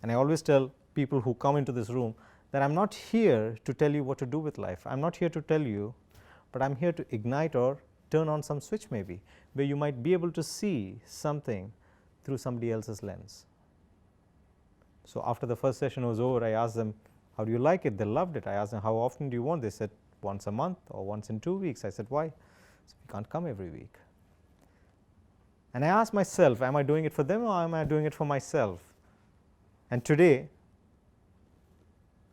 And I always tell people who come into this room that I'm not here to tell you what to do with life. I'm not here to tell you, but I'm here to ignite or turn on some switch maybe, where you might be able to see something through somebody else's lens. So after the first session was over, I asked them, how do you like it? They loved it. I asked them, how often do you want? They said, once a month or once in 2 weeks. I said, why? So we can't come every week. And I asked myself, am I doing it for them or am I doing it for myself? And today,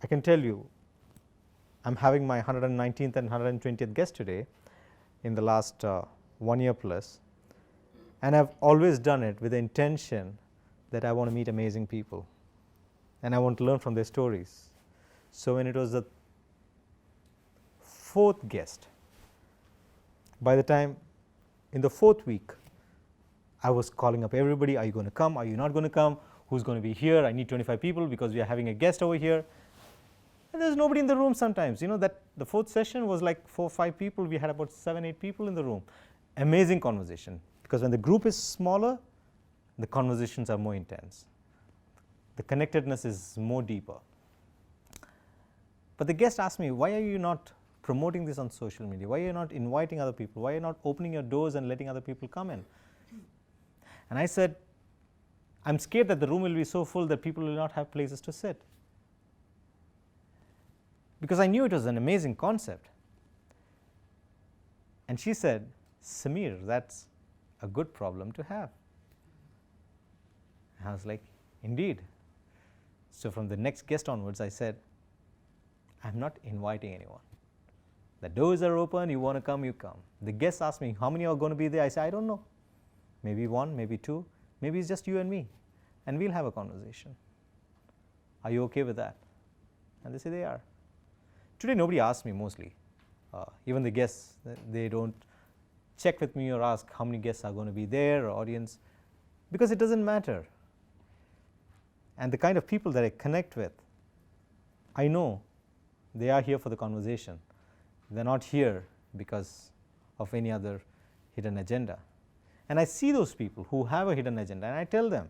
I can tell you, I'm having my 119th and 120th guest today in the last 1 year plus. And I've always done it with the intention that I want to meet amazing people and I want to learn from their stories. So when it was the 4th guest, by the time in the 4th week, I was calling up everybody, are you going to come, are you not going to come, who's going to be here, I need 25 people because we are having a guest over here. And there's nobody in the room sometimes, you know, that the 4th session was like 4 or 5 people, we had about 7, 8 people in the room. Amazing conversation, because when the group is smaller, the conversations are more intense. The connectedness is more deeper. But the guest asked me, why are you not promoting this on social media? Why are you not inviting other people? Why are you not opening your doors and letting other people come in? And I said, I'm scared that the room will be so full that people will not have places to sit. Because I knew it was an amazing concept. And she said, Samir, that's a good problem to have. And I was like, indeed. So from the next guest onwards, I said, I'm not inviting anyone. The doors are open, you want to come, you come. The guests asked me, how many are going to be there? I said, I don't know. Maybe 1, maybe 2, maybe it's just you and me, and we'll have a conversation. Are you okay with that? And they say they are. Today nobody asks me mostly. Even the guests, they don't check with me or ask how many guests are going to be there or audience, because it doesn't matter. And the kind of people that I connect with, I know they are here for the conversation. They're not here because of any other hidden agenda. And I see those people who have a hidden agenda and I tell them,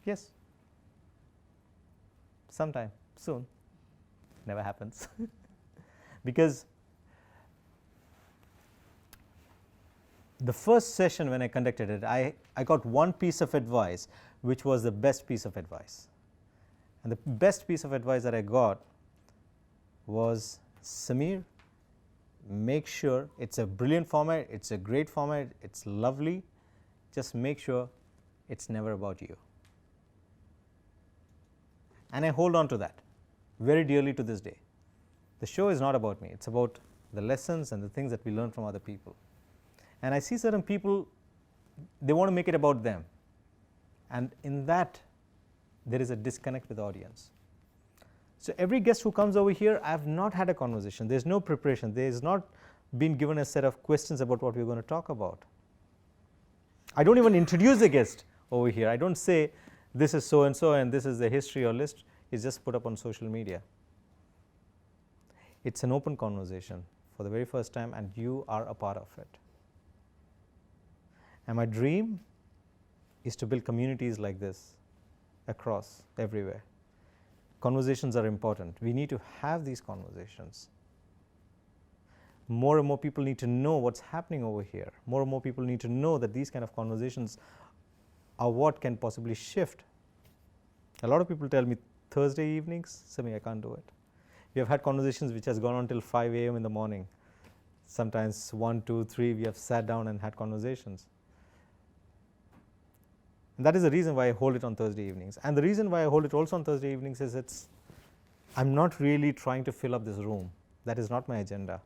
yes, sometime soon, never happens. Because the first session when I conducted it, I got one piece of advice which was the best piece of advice. And the best piece of advice that I got was, Samir, make sure it's a brilliant format, it's a great format, it's lovely, just make sure it's never about you. And I hold on to that very dearly to this day. The show is not about me, it's about the lessons and the things that we learn from other people. And I see certain people, they want to make it about them, and in that there is a disconnect with the audience. So every guest who comes over here, I have not had a conversation, there is no preparation, there is not been given a set of questions about what we are going to talk about. I don't even introduce the guest over here, I don't say this is so and so and this is the history or list, it's just put up on social media. It's an open conversation for the very first time and you are a part of it. And my dream is to build communities like this across everywhere. Conversations are important. We need to have these conversations. More and more people need to know what's happening over here. More and more people need to know that these kind of conversations are what can possibly shift. A lot of people tell me Thursday evenings, Samir, I can't do it. We have had conversations which has gone on till 5 a.m. in the morning. Sometimes 1, 2, 3, we have sat down and had conversations. And that is the reason why I hold it on Thursday evenings. And the reason why I hold it also on Thursday evenings is I'm not really trying to fill up this room. That is not my agenda.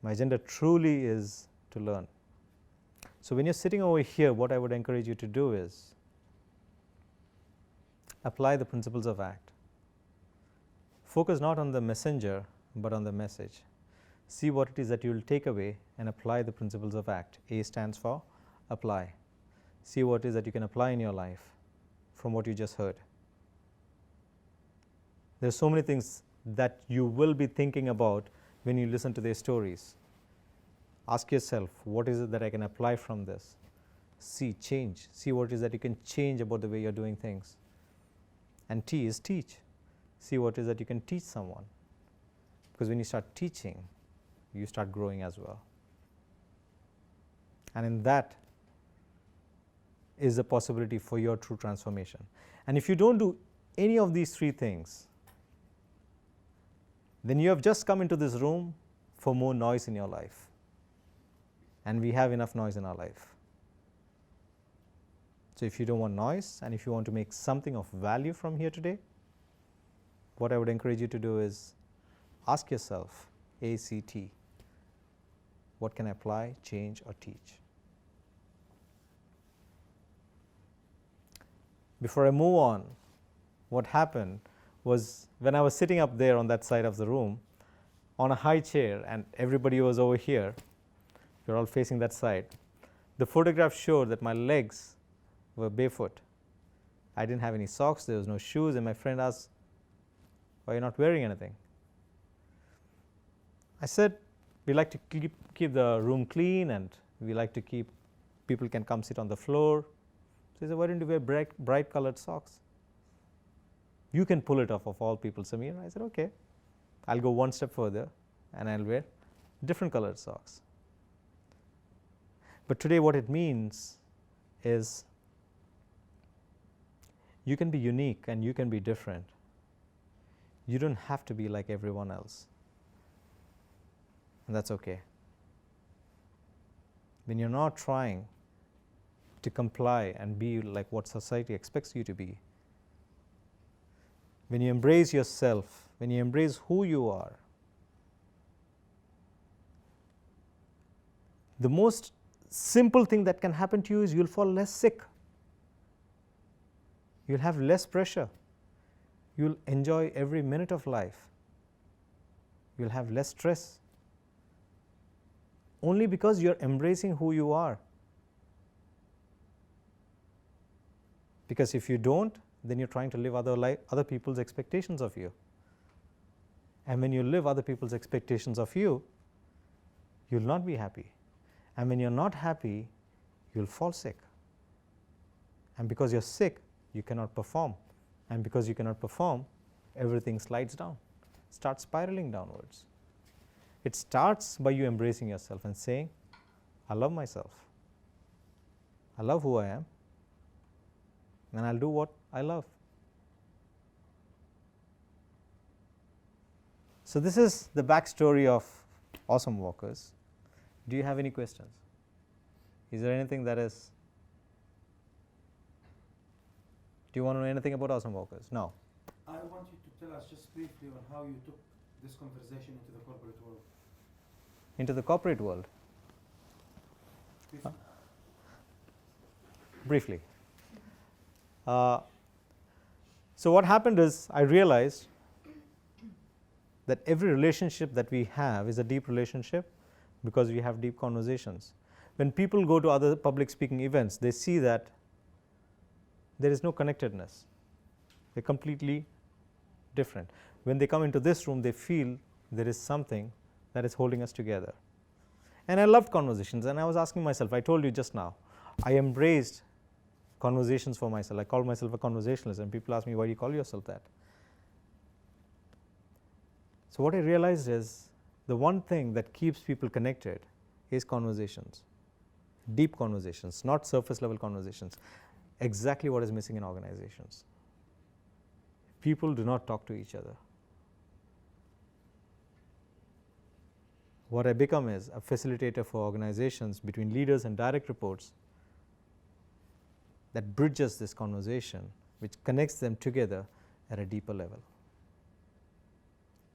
My agenda truly is to learn. So when you're sitting over here, what I would encourage you to do is apply the principles of ACT. Focus not on the messenger, but on the message. See what it is that you will take away and apply the principles of ACT. A stands for apply. See what it is that you can apply in your life from what you just heard. There are so many things that you will be thinking about when you listen to their stories. Ask yourself, what is it that I can apply from this? see, change. See what it is that you can change about the way you're doing things. And T is teach. See what it is that you can teach someone. Because when you start teaching, you start growing as well. And in that is the possibility for your true transformation. And if you don't do any of these three things, then you have just come into this room for more noise in your life. And we have enough noise in our life. So if you don't want noise, and if you want to make something of value from here today, what I would encourage you to do is ask yourself, ACT, what can I apply, change, or teach? Before I move on, what happened was when I was sitting up there on that side of the room on a high chair and everybody was over here, you're all facing that side, the photograph showed that my legs were barefoot. I didn't have any socks, there was no shoes, and my friend asked, why are you not wearing anything? I said, we like to keep the room clean, and we like to keep, people can come sit on the floor. So he said, why don't you wear bright colored socks? You can pull it off of all people, Samir. I said, okay, I'll go one step further and I'll wear different colored socks. But today what it means is you can be unique and you can be different. You don't have to be like everyone else. And that's okay. When you're not trying to comply and be like what society expects you to be, when you embrace yourself, when you embrace who you are, the most simple thing that can happen to you is you'll fall less sick. You'll have less pressure. You'll enjoy every minute of life. You'll have less stress. Only because you're embracing who you are. Because if you don't, then you're trying to live other people's expectations of you. And when you live other people's expectations of you, you'll not be happy. And when you're not happy, you'll fall sick. And because you're sick, you cannot perform. And because you cannot perform, everything slides down, starts spiraling downwards. It starts by you embracing yourself and saying, I love myself. I love who I am. And I'll do what I love. So this is the backstory of Awesome Walkers. Do you have any questions? Is there anything that is, do you want to know anything about Awesome Walkers? No. I want you to tell us just briefly on how you took this conversation into the corporate world. Into the corporate world? Briefly. So what happened is I realized that every relationship that we have is a deep relationship because we have deep conversations. When people go to other public speaking events, they see that there is no connectedness. They're completely different. When they come into this room, they feel there is something that is holding us together. And I loved conversations, and I was asking myself, I told you just now, I embraced conversations for myself. I call myself a conversationalist, and people ask me, why do you call yourself that? So what I realized is the one thing that keeps people connected is conversations, deep conversations, not surface level conversations. Exactly what is missing in organizations. People do not talk to each other. What I become is a facilitator for organizations between leaders and direct reports that bridges this conversation, which connects them together at a deeper level.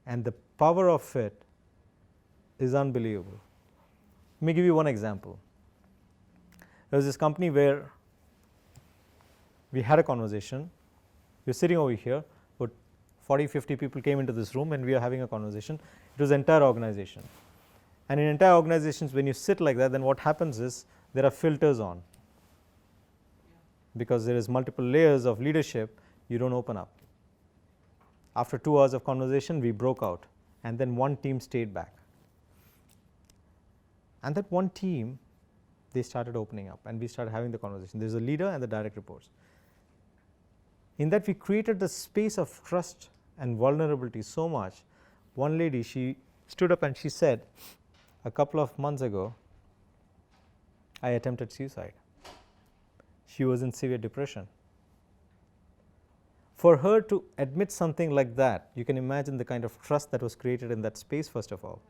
And the power of it is unbelievable. Let me give you one example. There was this company where we had a conversation. We were sitting over here, but 40, 50 people came into this room and we were having a conversation. It was the entire organization. And in entire organizations, when you sit like that, then what happens is there are filters on. Because there is multiple layers of leadership, you don't open up. After 2 hours of conversation, we broke out, and then one team stayed back. And that one team, they started opening up and we started having the conversation. There's a leader and the direct reports. In that we created the space of trust and vulnerability so much. One lady, she stood up and she said, a couple of months ago, I attempted suicide. She was in severe depression. For her to admit something like that, you can imagine the kind of trust that was created in that space, first of all.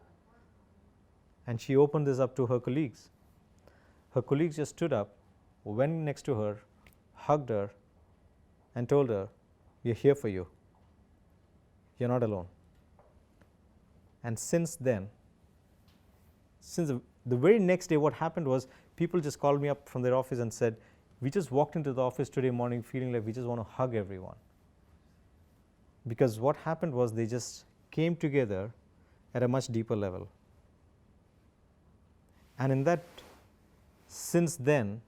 And she opened this up to her colleagues. Her colleagues just stood up, went next to her, hugged her, and told her, "We are here for you. You're not alone." And since then, since the very next day, what happened was people just called me up from their office and said, "We just walked into the office today morning feeling like we just want to hug everyone." Because what happened was they just came together at a much deeper level. And in that, since then,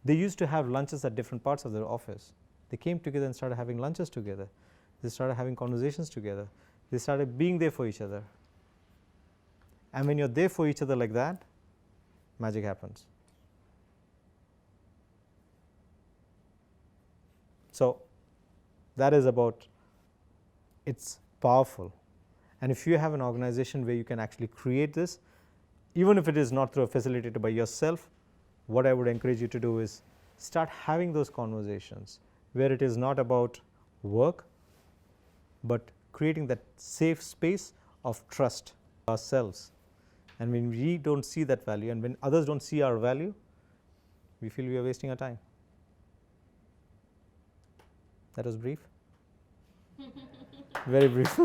they used to have lunches at different parts of their office. They came together and started having lunches together. They started having conversations together. They started being there for each other. And when you're there for each other like that, magic happens. So that is about, it's powerful. And if you have an organization where you can actually create this, even if it is not through a facilitator by yourself, what I would encourage you to do is start having those conversations where it is not about work, but creating that safe space of trust ourselves. And when we don't see that value and when others don't see our value, we feel we are wasting our time. That was brief. Very brief.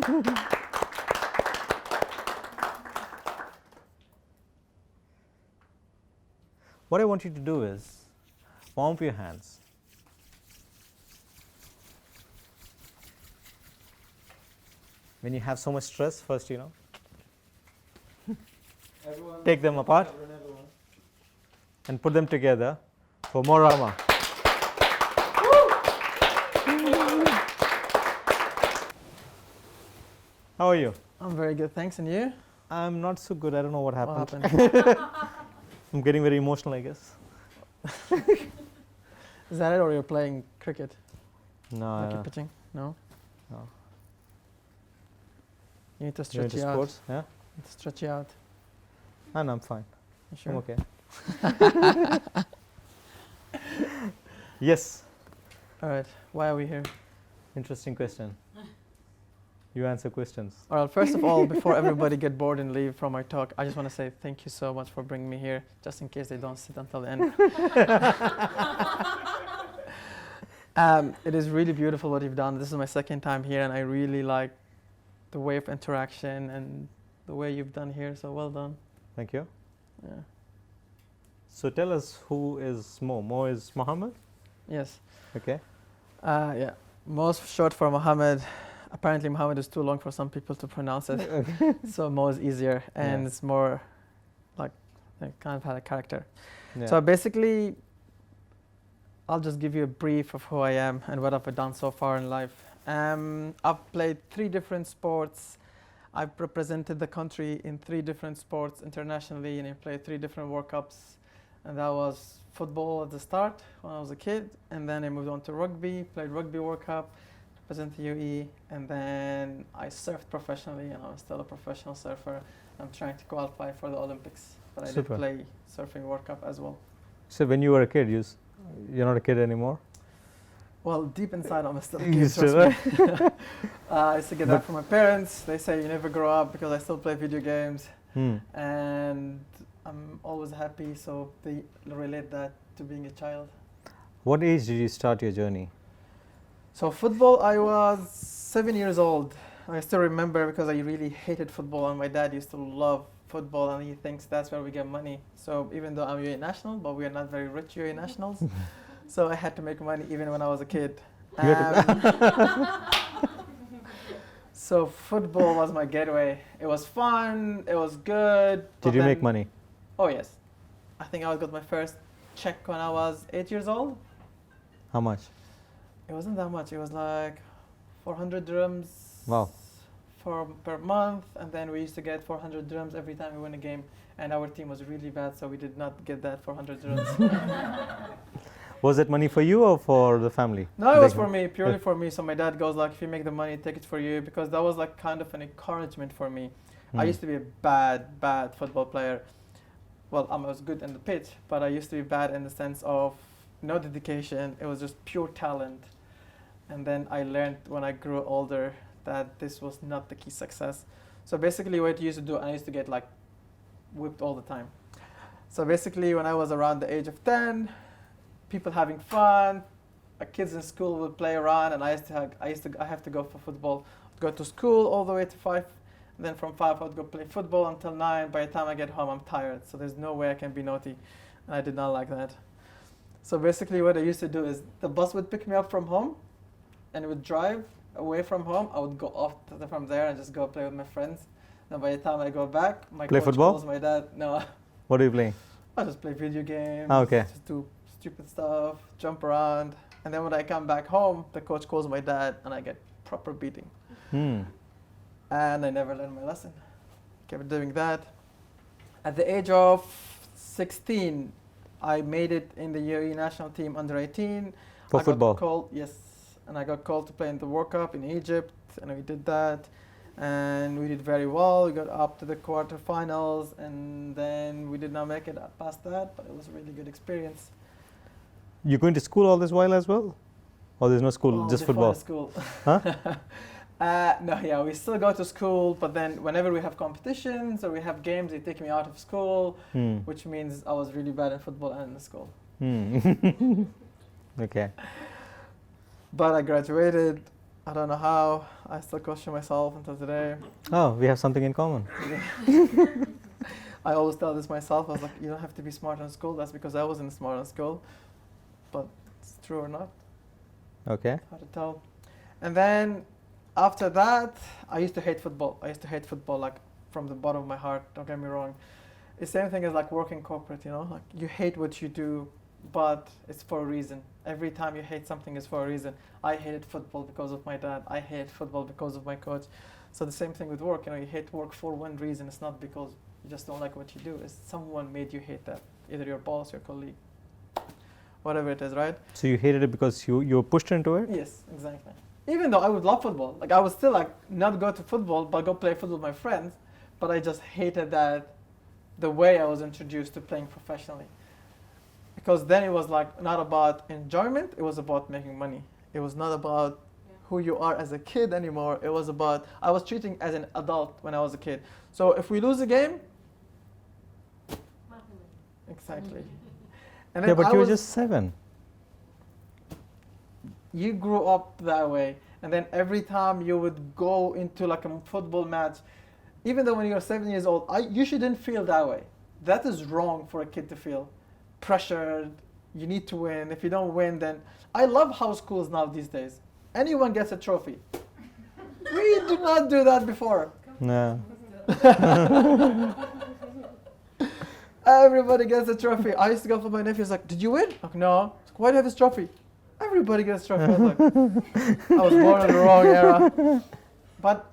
What I want you to do is warm up your hands. When you have so much stress, first, Everyone take them apart and put them together for Mo Rahma. How are you? I'm very good, thanks. And you? I'm not so good. I don't know what happened. What happened? I'm getting very emotional, I guess. Is that it, or you're playing cricket? No, Like you're pitching? No? No. You need to You're stretch into you out. sports? Yeah? Need to stretch you out. No, I'm fine. You sure? I'm okay. Yes. All right. Why are we here? Interesting question. You answer questions. All right. First of all, before everybody get bored and leave from my talk, I just want to say thank you so much for bringing me here, just in case they don't sit until the end. It is really beautiful what you've done. This is my second time here, and I really like the way of interaction and the way you've done here. So well done. Thank you. Yeah. So tell us, who is Mo? Mo is Mohammed? Yes. Okay. Yeah. Most short for Mohammed. Apparently, Mohammed is too long for some people to pronounce it. Okay. So Mo is easier, and Yeah. it's more like kind of had a character. Yeah. So basically, I'll just give you a brief of who I am and what I've done so far in life. I've played 3 different sports. I've represented the country in 3 different sports internationally, and I played 3 different World Cups. And that was football at the start when I was a kid, and then I moved on to rugby, played Rugby World Cup, represented UAE, and then I surfed professionally, and I'm still a professional surfer. I'm trying to qualify for the Olympics, but I Super. did play Surfing World Cup as well. So when you were a kid, you're not a kid anymore? Well, deep inside, I'm still a You kid. still trust me. I used to get that from my parents. They say you never grow up because I still play video games, and I'm always happy. So they relate that to being a child. What age did you start your journey? So football, I was 7 years old. I still remember because I really hated football, and my dad used to love football, and he thinks that's where we get money. So even though I'm UAE national, but we are not very rich UAE nationals. So I had to make money even when I was a kid. So football was my getaway. It was fun. It was good. Did you make money? Oh yes. I think I got my first check when I was 8 years old. How much? It wasn't that much. It was like 400 dirhams Wow. per month, and then we used to get 400 dirhams every time we win a game. and our team was really bad, so we did not get that 400 dirhams. Was that money for you or for the family? No, it was for me, purely for me. So my dad goes like, if you make the money, take it for you, because that was like kind of an encouragement for me. I used to be a bad football player. Well, I was good in the pitch, but I used to be bad in the sense of no dedication. It was just pure talent. And then I learned when I grew older that this was not the key success. So basically what I used to do, I used to get like whipped all the time. So basically when I was around the age of 10, people having fun, kids in school would play around, and I have to go for football, go to school all the way to 5. And then from 5 I would go play football until 9. By the time I get home, I'm tired. So there's no way I can be naughty. And I did not like that. So basically what I used to do is the bus would pick me up from home and it would drive away from home. I would go off from there and just go play with my friends. And by the time I go back, my play coach football? calls my dad. No, What are you playing? I just play video games. Okay. Just do stupid stuff, jump around. And then when I come back home, the coach calls my dad and I get proper beating. And I never learned my lesson. Kept doing that. At the age of 16, I made it in the UAE national team under 18. For football? Got called, yes. And I got called to play in the World Cup in Egypt, and we did that. And we did very well. We got up to the quarterfinals, and then we did not make it past that, but it was a really good experience. You going to school all this while as well? Or there's no school, just football? School. Huh? No, yeah, we still go to school, but then whenever we have competitions or we have games, they take me out of school, which means I was really bad in football and in the school. Okay. But I graduated. I don't know how. I still question myself until today. Oh, we have something in common. I always tell this myself. I was like, you don't have to be smart in school. That's because I wasn't smart in school. But it's true or not. Okay. Hard to tell. And then after that, I used to hate football. I used to hate football like from the bottom of my heart. Don't get me wrong. It's the same thing as like working corporate, you know? Like you hate what you do, but it's for a reason. Every time you hate something, it's for a reason. I hated football because of my dad. I hate football because of my coach. So the same thing with work. You know, you hate work for one reason. It's not because you just don't like what you do. It's someone made you hate that. Either your boss, your colleague, whatever it is, right? So you hated it because you were pushed into it? Yes, exactly. Even though I would love football. Like I would still like not go to football, but go play football with my friends. But I just hated that the way I was introduced to playing professionally. Because then it was like not about enjoyment, it was about making money. It was not about who you are as a kid anymore. It was about, I was treating as an adult when I was a kid. So if we lose a game, exactly. And then Yeah, but you were just 7. You grew up that way. And then every time you would go into like a football match, even though when you're 7 years old, you shouldn't feel that way. That is wrong for a kid to feel. Pressured, you need to win. If you don't win, then I love how schools now these days. Anyone gets a trophy. We did not do that before. No. Everybody gets a trophy. I used to go for my nephews like, did you win? Like, no. Why do you have this trophy? Everybody gets a trophy. I was like, I was born in the wrong era. But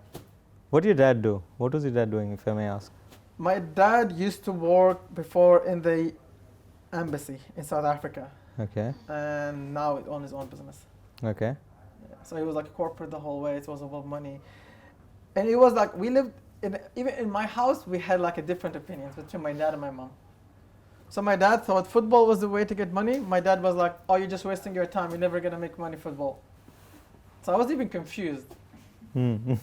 what did your dad do? What was your dad doing, if I may ask? my dad used to work before in the embassy in South Africa. Okay. And now he owns his own business. Okay. Yeah. So he was like corporate the whole way. It was about money. And it was like, we lived, even in my house, we had like a different opinions between my dad and my mom. So my dad thought football was the way to get money. My dad was like, oh, you're just wasting your time. You're never going to make money football. So I was even confused. I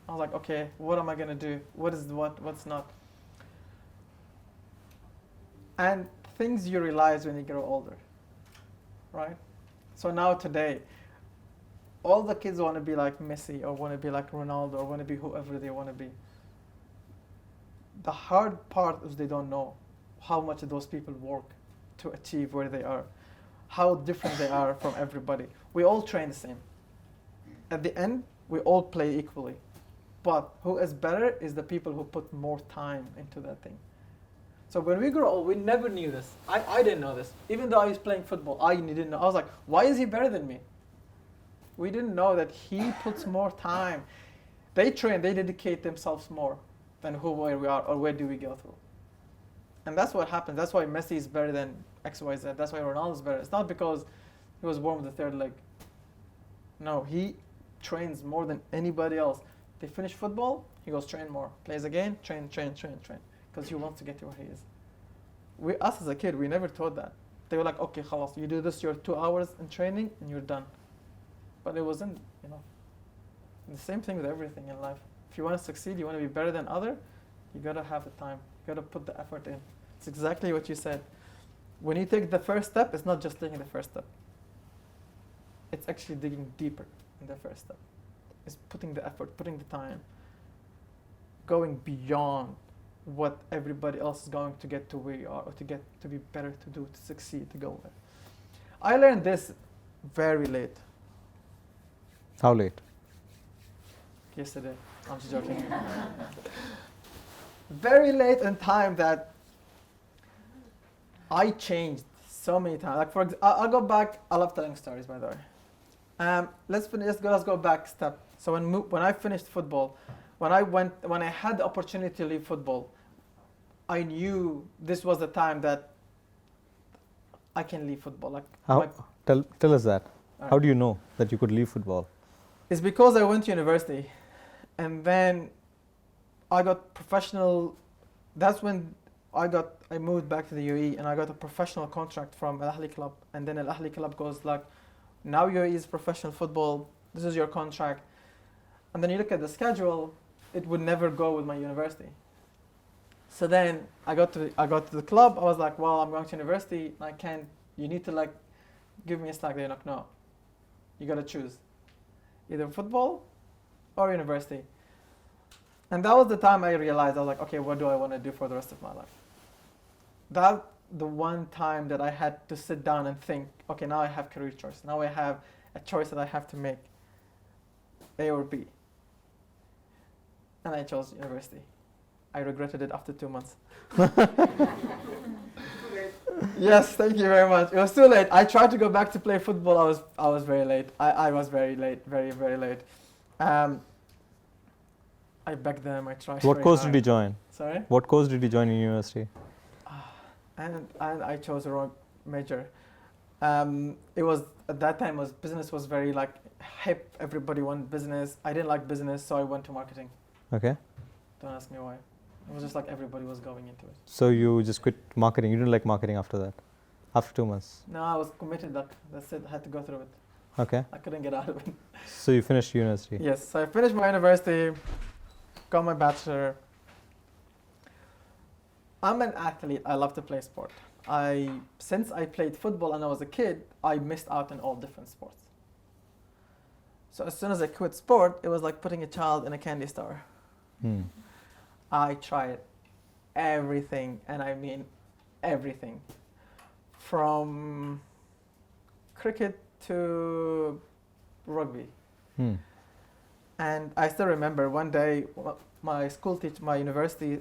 was like, okay, what am I going to do? What is what's not? And things you realize when you grow older, right? So now today, all the kids want to be like Messi or want to be like Ronaldo or want to be whoever they want to be. The hard part is they don't know how much those people work to achieve where they are, how different they are from everybody. We all train the same. At the end, we all play equally. But who is better is the people who put more time into that thing. So when we grew old, we never knew this. I didn't know this. Even though I was playing football, I didn't know. I was like, why is he better than me? We didn't know that he puts more time. They train, they dedicate themselves more than where we are or where do we go through. And that's what happens. That's why Messi is better than XYZ. That's why Ronaldo is better. It's not because he was born with the third leg. No, he trains more than anybody else. They finish football, he goes train more. Plays again, train. Because he wants to get to where he is. Us as a kid, we never taught that. They were like, okay, khalas, you do this, your 2 hours in training, and you're done. But it wasn't, the same thing with everything in life. If you want to succeed, you want to be better than other, you got to have the time. You got to put the effort in. It's exactly what you said. When you take the first step, it's not just taking the first step. It's actually digging deeper in the first step. It's putting the effort, putting the time, going beyond what everybody else is going to get to where you are, or to be better, to do, to succeed, to go there. I learned this very late. How late? Yesterday. I'm just joking. Very late in time that I changed so many times. Like for example, I'll go back. I love telling stories, by the way. Let's go back a step. So when I finished football, when I had the opportunity to leave football, I knew this was the time that I can leave football. Like Tell us that. Right. How do you know that you could leave football? It's because I went to university, and then I got professional. That's when I moved back to the UAE, and I got a professional contract from Al Ahly Club. And then Al Ahly Club goes like, now UAE is professional football. This is your contract. And then you look at the schedule, it would never go with my university. So then I got to the club. I was like, well, I'm going to university. I can't. You need to like give me a slack. They're like, no, you got to choose either football or university. And that was the time I realized, I was like, okay, what do I want to do for the rest of my life? That the one time that I had to sit down and think, okay, now I have career choice. Now I have a choice that I have to make, A or B. And I chose university. I regretted it after 2 months. Yes, thank you very much. It was too late. I tried to go back to play football. I was very late. I was very late, very, very late. I begged them. I tried. What course did you join? Sorry? What course did you join in university? And I chose the wrong major. It was at that time business was very like hip. Everybody wanted business. I didn't like business, so I went to marketing. Okay. Don't ask me why. It was just like everybody was going into it. So you just quit marketing. You didn't like marketing after that? After 2 months? No, I was committed. That's it. I had to go through it. Okay. I couldn't get out of it. So you finished university? Yes. So I finished my university, got my bachelor. I'm an athlete. I love to play sport. Since I played football and I was a kid, I missed out on all different sports. So as soon as I quit sport, it was like putting a child in a candy store. I tried everything, and I mean everything. From cricket to rugby. And I still remember one day, my school teacher, my university.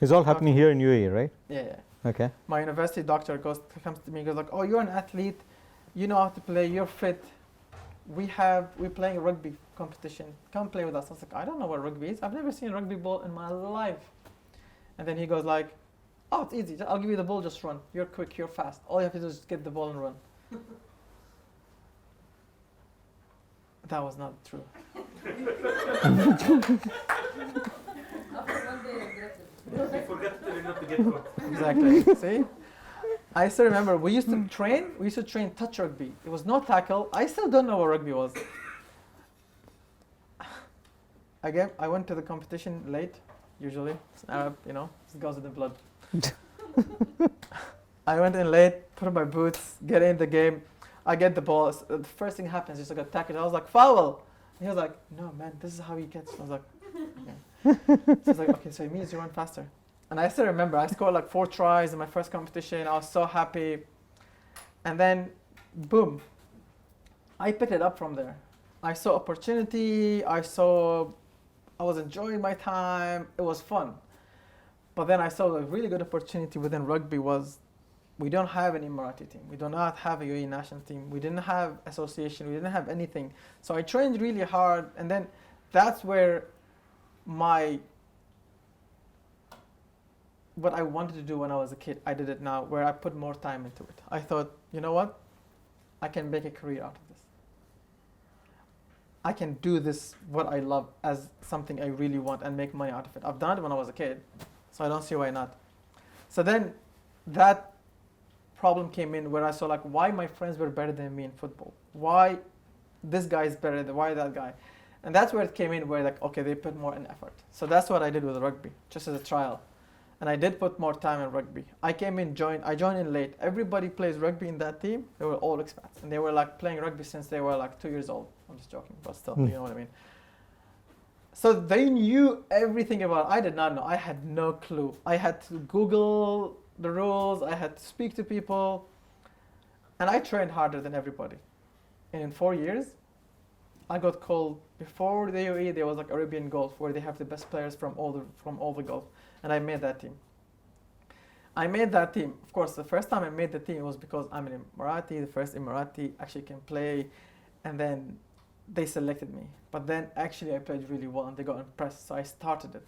It's all happening here in UAE, right? Yeah. Okay. My university doctor comes to me and goes like, oh, you're an athlete, you know how to play, you're fit. We're playing a rugby competition. Come play with us. I was like, I don't know what rugby is. I've never seen a rugby ball in my life. And then he goes like, oh, it's easy. I'll give you the ball, just run. You're quick, you're fast. All you have to do is get the ball and run. That was not true. You forgot to not to get caught. Exactly. See? I still remember we used to train touch rugby. It was no tackle. I still don't know what rugby was. Again, I went to the competition late, usually. It's Arab, it goes with the blood. I went in late, put on my boots, get in the game. I get the ball. The first thing happens is I got tackled. I was like, foul! And he was like, no, man, this is how he gets. I was like, okay. So I was like, okay, so it means you run faster. And I still remember, I scored like 4 tries in my first competition. I was so happy. And then, boom, I picked it up from there. I saw opportunity. I was enjoying my time. It was fun. But then I saw a really good opportunity within rugby was we don't have an Emirati team. We do not have a UAE national team. We didn't have association. We didn't have anything. So I trained really hard. And then that's where my what I wanted to do when I was a kid, I did it now, where I put more time into it. I thought, you know what? I can make a career out of this. I can do this, what I love, as something I really want and make money out of it. I've done it when I was a kid, so I don't see why not. So then that problem came in where I saw like why my friends were better than me in football. Why this guy is better than why that guy. And that's where it came in where like, okay, they put more in effort. So that's what I did with rugby, just as a trial. And I did put more time in rugby. I came in, I joined in late. Everybody plays rugby in that team. They were all expats. And they were like playing rugby since they were like 2 years old. I'm just joking, but still, you know what I mean. So they knew everything about it. I did not know. I had no clue. I had to Google the rules. I had to speak to people. And I trained harder than everybody. And in 4 years, I got called, before the UAE, there was like Arabian Gulf, where they have the best players from all the Gulf. And I made that team. Of course, the first time I made the team was because I'm an Emirati, the first Emirati actually can play. And then they selected me. But then actually I played really well and they got impressed. So I started it.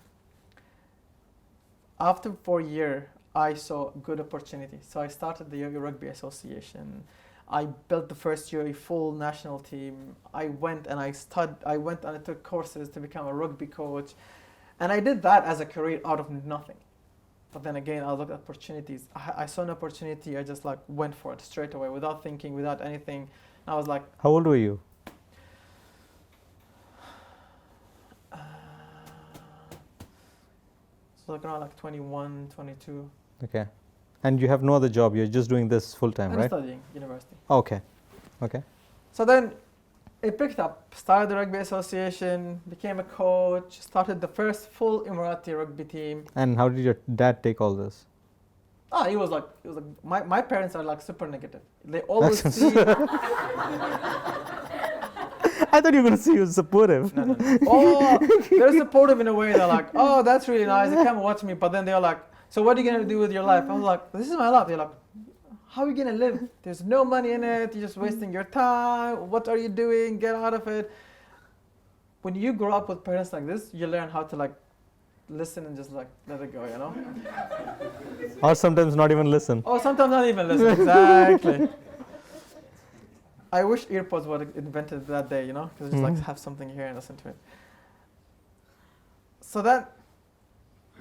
After 4 years, I saw good opportunity. So I started the UAE Rugby Association. I built the first UAE full national team. I went and I took courses to become a rugby coach. And I did that as a career out of nothing. But then again, I looked at opportunities. I saw an opportunity. I just like went for it straight away without thinking, without anything. And I was like, how old were you? So like around like 21, 22. Okay. And you have no other job. You're just doing this full time, right? I'm studying university. Okay. Okay. So then it picked up, started the Rugby Association, became a coach, started the first full Emirati rugby team. And how did your dad take all this? He was like, my parents are like super negative. They always see. I thought you were going to say he was supportive. No. Oh, they're supportive in a way. They're like, oh, that's really nice. They come watch me. But then they're like, so what are you going to do with your life? I was like, this is my life. They're like, how are you going to live? There's no money in it. You're just wasting your time. What are you doing? Get out of it. When you grow up with parents like this, you learn how to like listen and just like let it go, you know? Or sometimes not even listen. Or sometimes not even listen, exactly. I wish earpods were invented that day, you know? Because just like have something here and listen to it. So that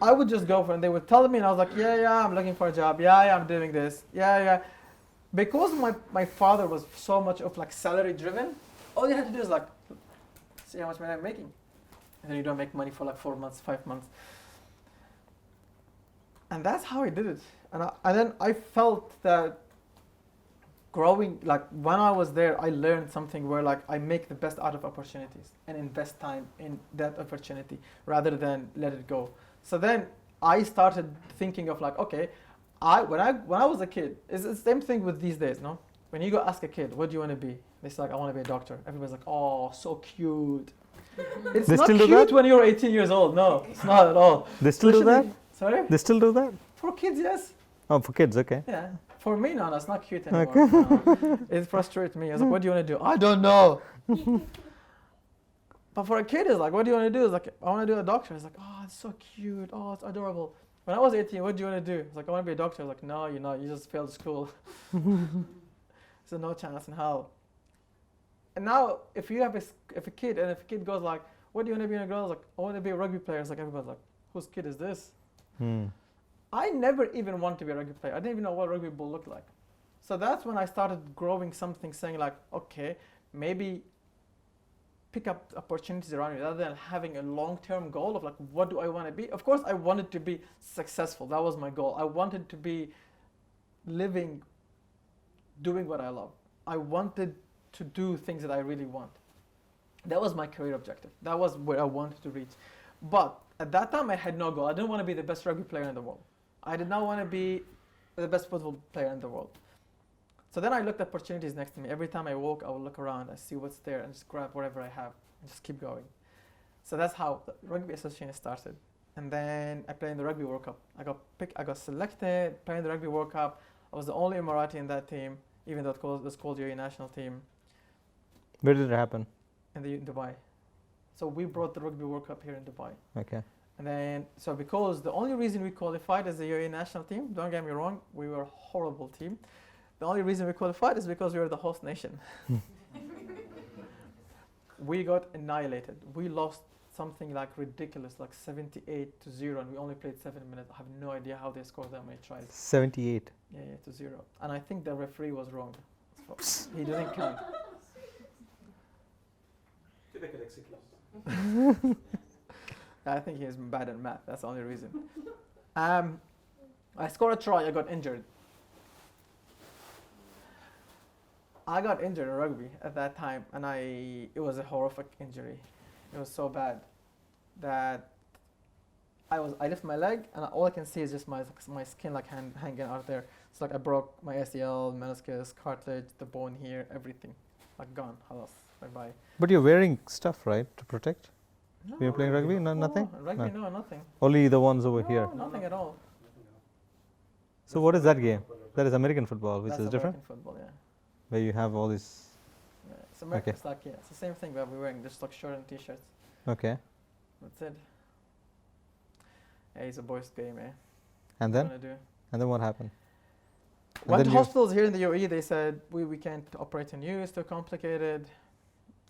I would just go for it and they would tell me and I was like, yeah, I'm looking for a job. Yeah, I'm doing this. Yeah. Because my father was so much of like salary driven, all you had to do is like, see how much money I'm making. And then you don't make money for like 4 months, 5 months. And that's how I did it. And then I felt that growing, like when I was there, I learned something where like I make the best out of opportunities and invest time in that opportunity rather than let it go. So then I started thinking of like, okay, when I was a kid, it's the same thing with these days, no? When you go ask a kid, what do you want to be? They say like, I want to be a doctor. Everybody's like, oh, so cute. It's They not still do cute that? when you're 18 years old. No, it's not at all. They still do that? Sorry? They still do that? For kids, yes. Oh, for kids, okay. Yeah. For me, no, it's not cute anymore. No. It frustrates me. I was like, what do you want to do? I don't know. But for a kid, it's like, what do you want to do? It's like, I want to do a doctor. It's like, oh, it's so cute. Oh, it's adorable. When I was 18, what do you want to do? It's like, I want to be a doctor. I was like, no, you're not. You just failed school. So no chance in hell. And now, if a kid goes like, what do you want to be in a girl? It's like, I want to be a rugby player. It's like, everybody's like, whose kid is this? I never even wanted to be a rugby player. I didn't even know what rugby ball looked like. So that's when I started growing something, saying like, okay, maybe pick up opportunities around me rather than having a long-term goal of like, what do I want to be? Of course, I wanted to be successful. That was my goal. I wanted to be living, doing what I love. I wanted to do things that I really want. That was my career objective. That was where I wanted to reach. But at that time, I had no goal. I didn't want to be the best rugby player in the world. I did not want to be the best football player in the world. So then I looked at opportunities next to me. Every time I walk, I would look around, I see what's there, and just grab whatever I have, and just keep going. So that's how the Rugby Association started. And then I played in the Rugby World Cup. I got selected, playing the Rugby World Cup. I was the only Emirati in that team, even though it was called UAE national team. Where did it happen? In Dubai. So we brought the Rugby World Cup here in Dubai. Okay. And then, so because the only reason we qualified as the UAE national team, don't get me wrong, we were a horrible team. The only reason we qualified is because we were the host nation. We got annihilated. We lost something like ridiculous, like 78-0, and we only played 7 minutes. I have no idea how they scored that many tries. 78. Yeah, 0. And I think the referee was wrong. He didn't count. Typical excuse. I think he's bad at math. That's the only reason. I scored a try. I got injured. I got injured in rugby at that time, and it was a horrific injury. It was so bad that I lift my leg, and all I can see is just my skin like hanging out there. It's like I broke my ACL, meniscus, cartilage, the bone here, everything, like gone. Halas, bye bye. But you're wearing stuff, right, to protect? No. When you're playing rugby? No, nothing? Rugby, no, nothing. Only the ones over No, here. nothing at all. So what is that game? That is American football, which That's is different? American football, yeah. Where you have all these... Yeah, it's American. Okay. It's like, yeah, it's the same thing that we're wearing, just like shirt and t-shirts. Okay. That's it. Yeah, it's a boys' game, eh? And What then? do? And then what happened? And Went then to you- hospitals here in the UAE. They said we can't operate on you. It's too complicated.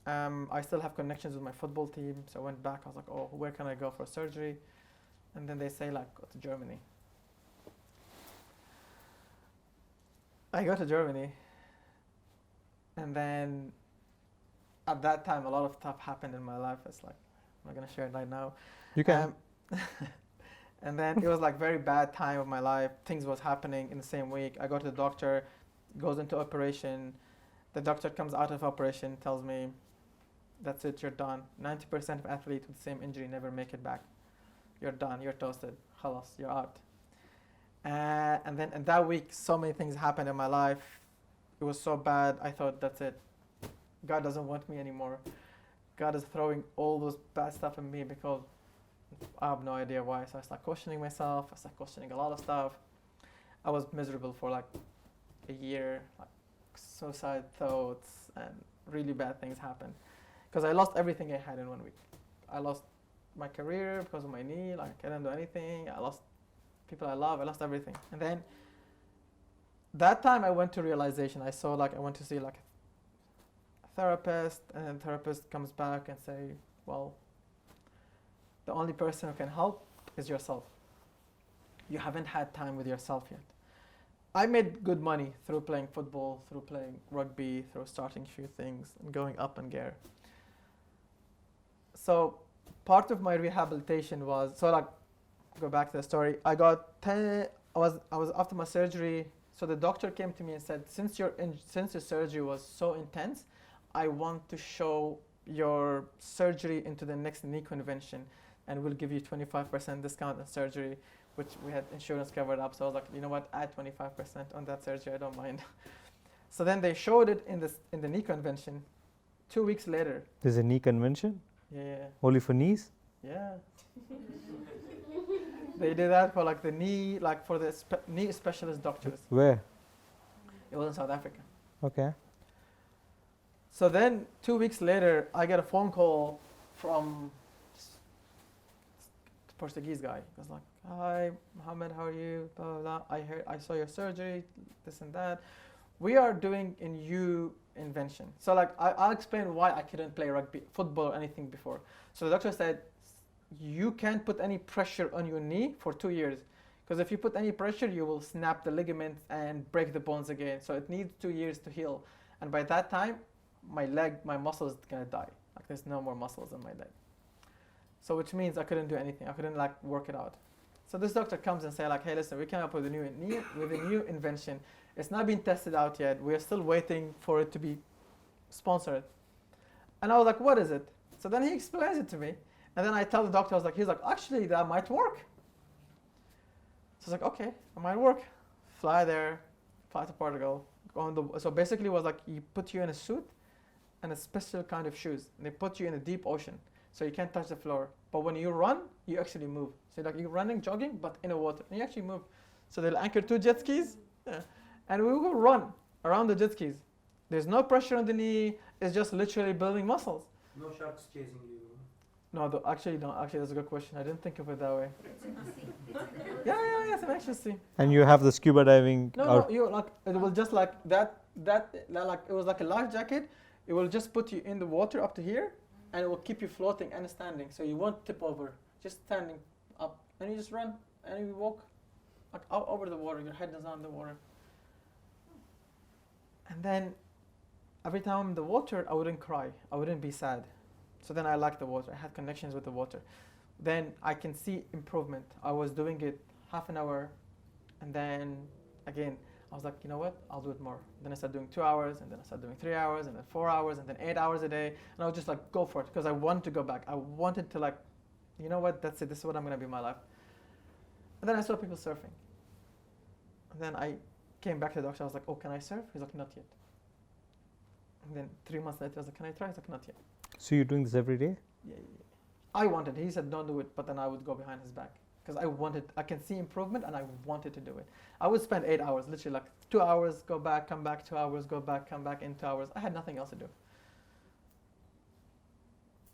I still have connections with my football team, so I went back. I was like, oh, where can I go for surgery? And then they say like, go to Germany. I go to Germany, and then at that time a lot of stuff happened in my life. It's like I'm not gonna share it right now. You can. And then it was like very bad time of my life. Things was happening in the same week. I go to the doctor, goes into operation. The doctor comes out of operation, tells me, that's it, you're done. 90% of athletes with the same injury never make it back. You're done, you're toasted. Khalas, you're out. And then in that week, so many things happened in my life. It was so bad, I thought, that's it. God doesn't want me anymore. God is throwing all those bad stuff at me because I have no idea why. So I started questioning myself. I started questioning a lot of stuff. I was miserable for like a year, like suicide thoughts, and really bad things happened. Because I lost everything I had in 1 week. I lost my career because of my knee, like I didn't do anything. I lost people I love, I lost everything. And then that time I went to realization. I went to see like a therapist, and then the therapist comes back and say, well, the only person who can help is yourself. You haven't had time with yourself yet. I made good money through playing football, through playing rugby, through starting a few things and going up in gear. So part of my rehabilitation was, so like, go back to the story. I was after my surgery. So the doctor came to me and said, since your surgery was so intense, I want to show your surgery into the next knee convention, and we'll give you 25% discount on surgery, which we had insurance covered up. So I was like, you know what, add 25% on that surgery, I don't mind. So then they showed it in the knee convention. 2 weeks later. There's a knee convention? Yeah. Only for knees? Yeah. They did that for like the knee, like for the knee specialist doctors. Where? It was in South Africa. Okay. So then 2 weeks later, I get a phone call from the Portuguese guy. He was like, hi, Mohammed, how are you? Blah, blah, blah. I saw your surgery, this and that. We are doing a new invention. So like, I'll explain why I couldn't play rugby, football or anything before. So the doctor said, you can't put any pressure on your knee for 2 years. Because if you put any pressure, you will snap the ligaments and break the bones again. So it needs 2 years to heal. And by that time, my muscle is gonna die. Like there's no more muscles in my leg. So which means I couldn't do anything. I couldn't like work it out. So this doctor comes and say like, hey, listen, we came up with a new invention. It's not been tested out yet. We are still waiting for it to be sponsored. And I was like, what is it? So then he explains it to me. And then I tell the doctor, he's like, actually, that might work. So I was like, okay, it might work. Fly there, fly to Portugal. So basically it was like, he put you in a suit and a special kind of shoes. And they put you in a deep ocean, so you can't touch the floor. But when you run, you actually move. So like you're running, jogging, but in the water, and you actually move. So they'll anchor 2 jet skis, and we will run around the jet skis. There's no pressure on the knee. It's just literally building muscles. No sharks chasing you. No, actually, no. Actually, that's a good question. I didn't think of it that way. It's in the sea. It's in the Yeah, it's an actual sea. And you have the scuba diving. No, you like it will just like that like it was like a life jacket. It will just put you in the water up to here, and it will keep you floating and standing, so you won't tip over. Just standing up, and you just run and you walk like out over the water. Your head is on the water, and then every time I'm in the water, I wouldn't cry. I wouldn't be sad. So then I liked the water. I had connections with the water. Then I can see improvement. I was doing it half an hour, and then again, I was like, you know what? I'll do it more. Then I started doing 2 hours, and then I started doing 3 hours, and then 4 hours, and then 8 hours a day. And I would just like go for it because I wanted to go back. I wanted to like, you know what? That's it. This is what I'm gonna be in my life. And then I saw people surfing. And then I came back to the doctor. I was like, oh, can I surf? He's like, not yet. And then 3 months later, I was like, can I try? He's like, not yet. So you're doing this every day? Yeah. I wanted. He said, don't do it, but then I would go behind his back because I can see improvement, and I wanted to do it. I would spend 8 hours, literally like 2 hours, go back, come back, 2 hours, go back, come back in 2 hours. I had nothing else to do.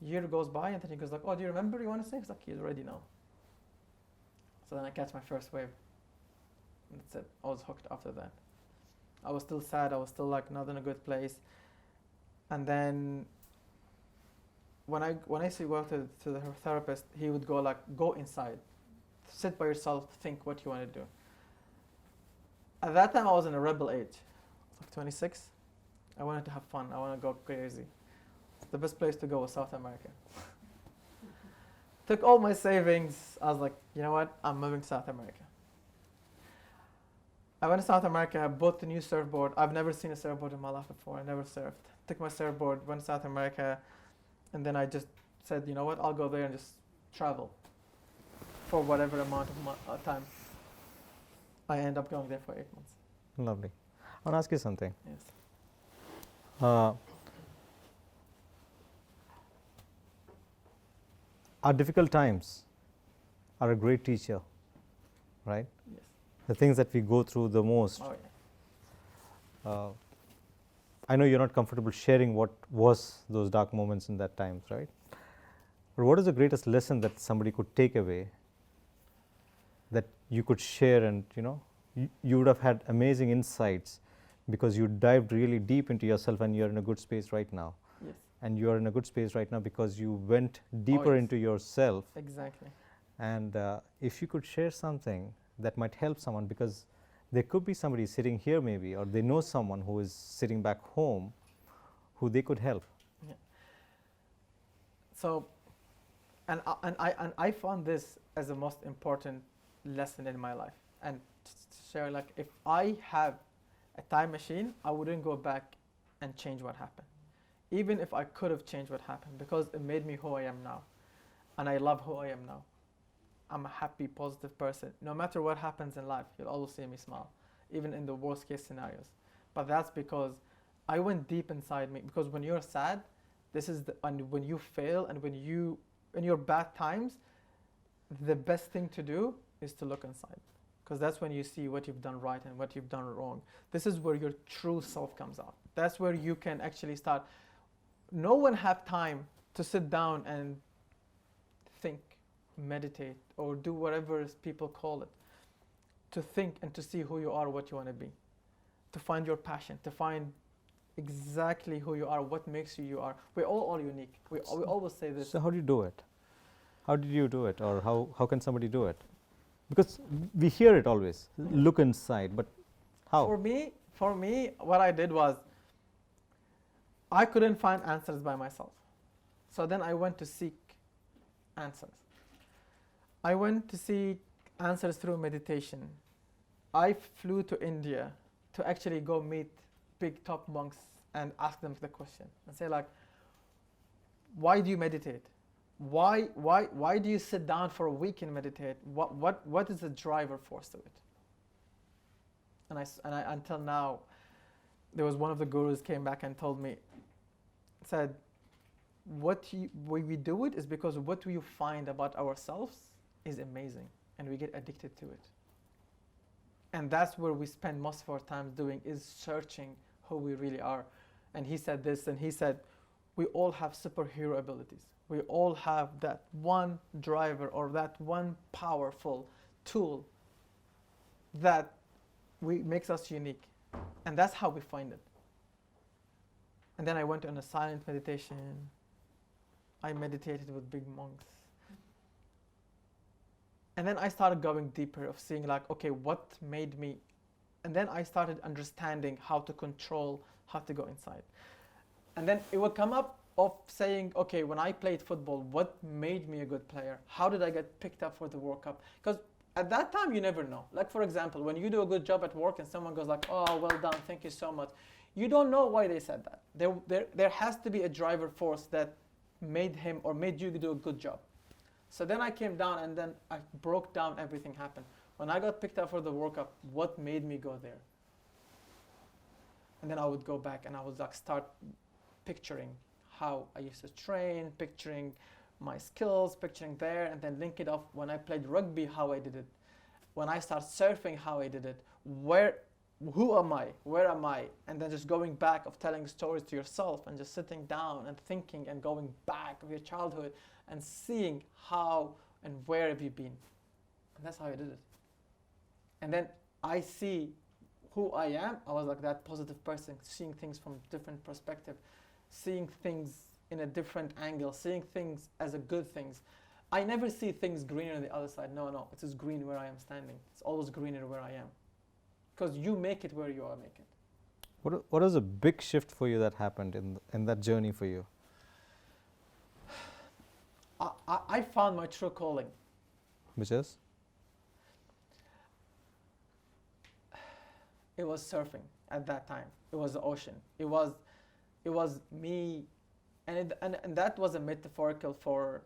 Year goes by, and then he goes like, oh, do you remember you want to say? He's like, you already know. So then I catch my first wave. And that's it. I was hooked after that. I was still sad. I was still like not in a good place. And then when I used to go to the therapist, he would go like, go inside, sit by yourself, think what you want to do. At that time, I was in a rebel age, like 26. I wanted to have fun. I want to go crazy. The best place to go was South America. Took all my savings. I was like, you know what? I'm moving to South America. I went to South America, bought the new surfboard. I've never seen a surfboard in my life before. I never surfed. Took my surfboard, went to South America, and then I just said, you know what? I'll go there and just travel for whatever amount of time. I end up going there for 8 months. Lovely. I want to ask you something. Yes. Our difficult times are a great teacher, right? Yes. The things that we go through the most. Oh yeah. I know you're not comfortable sharing what was those dark moments in that times, right? But what is the greatest lesson that somebody could take away that you could share, and you would have had amazing insights because you dived really deep into yourself, and you're in a good space right now. Yes. And you're in a good space right now because you went deeper into yourself. Exactly. And if you could share something that might help someone, because there could be somebody sitting here maybe, or they know someone who is sitting back home who they could help. Yeah. So, and I found this as the most important lesson in my life. And to share, like, if I have a time machine, I wouldn't go back and change what happened. Even if I could have changed what happened, because it made me who I am now. And I love who I am now. I'm a happy, positive person. No matter what happens in life, you'll always see me smile, even in the worst case scenarios. But that's because I went deep inside me. Because when you're sad, and when you fail, and when you, in your bad times, the best thing to do is to look inside. Because that's when you see what you've done right and what you've done wrong. This is where your true self comes out. That's where you can actually start. No one have time to sit down and think, meditate, or do whatever people call it. To think and to see who you are, what you want to be. To find your passion, to find exactly who you are, what makes you are. We're all unique. We always say this. So how do you do it? How did you do it? Or how can somebody do it? Because we hear it always, look inside, but how? For me, what I did was, I couldn't find answers by myself. So then I went to seek answers. I went to seek answers through meditation. I flew to India to actually go meet big top monks and ask them the question and say, like, why do you meditate? Why do you sit down for a week and meditate? What is the driver force to it? And I until now, there was one of the gurus came back and told me, said, why we do it is because what we find about ourselves is amazing, and we get addicted to it. And that's where we spend most of our time doing, is searching who we really are. And he said this, and he said, we all have superhero abilities. We all have that one driver or that one powerful tool that makes us unique. And that's how we find it. And then I went on a silent meditation. I meditated with big monks. And then I started going deeper of seeing like, okay, what made me, and then I started understanding how to control, how to go inside. And then it would come up of saying, okay, when I played football, what made me a good player? How did I get picked up for the World Cup? Because at that time, you never know. Like, for example, when you do a good job at work and someone goes like, oh, well done, thank you so much. You don't know why they said that. There has to be a driver force that made him or made you do a good job. So then I came down and then I broke down everything happened. When I got picked up for the World Cup, what made me go there? And then I would go back and I would like start picturing how I used to train, picturing my skills, picturing there, and then link it up when I played rugby, how I did it. When I start surfing, how I did it. Who am I? Where am I? And then just going back of telling stories to yourself and just sitting down and thinking and going back of your childhood and seeing how and where have you been. And that's how I did it. And then I see who I am. I was like that positive person, seeing things from different perspective, seeing things in a different angle, seeing things as a good things. I never see things greener on the other side. No, it's just green where I am standing. It's always greener where I am. Because you make it where you are making it. What was a big shift for you that happened in that journey for you? I found my true calling. Which is? It was surfing at that time. It was the ocean. It was me, and that was a metaphorical for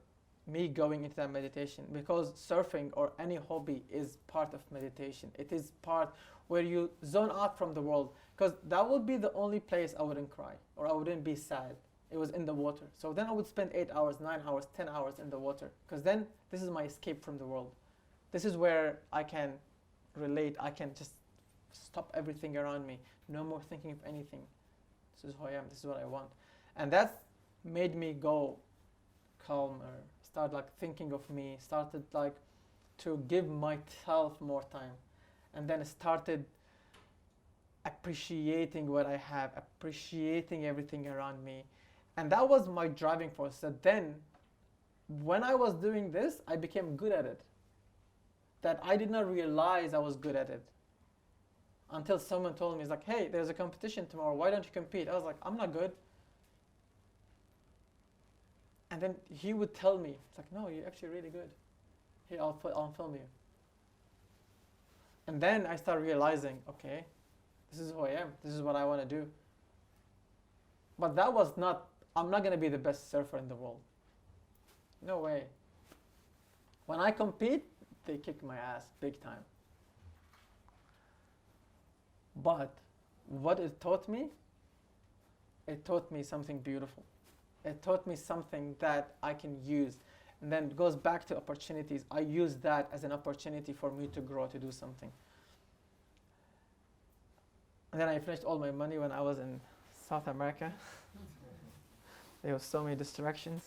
me going into that meditation, because surfing or any hobby is part of meditation. It is part where you zone out from the world, because that would be the only place I wouldn't cry or I wouldn't be sad. It was in the water. So then I would spend 8 hours, 9 hours, 10 hours in the water, because then this is my escape from the world. This is where I can relate. I can just stop everything around me. No more thinking of anything. This is who I am. This is what I want. And that made me go calmer, start like thinking of me, started like to give myself more time. And then started appreciating what I have, appreciating everything around me. And that was my driving force. So then, when I was doing this, I became good at it. That I did not realize I was good at it. Until someone told me, it's like, hey, there's a competition tomorrow, why don't you compete? I was like, I'm not good. And then he would tell me, it's like, no, you're actually really good. Here, I'll film you. And then I started realizing, okay, this is who I am. This is what I want to do. But that was not, I'm not going to be the best surfer in the world. No way. When I compete, they kick my ass big time. But what it taught me something beautiful. It taught me something that I can use. And then it goes back to opportunities. I use that as an opportunity for me to grow, to do something. And then I finished all my money when I was in South America. There was so many distractions.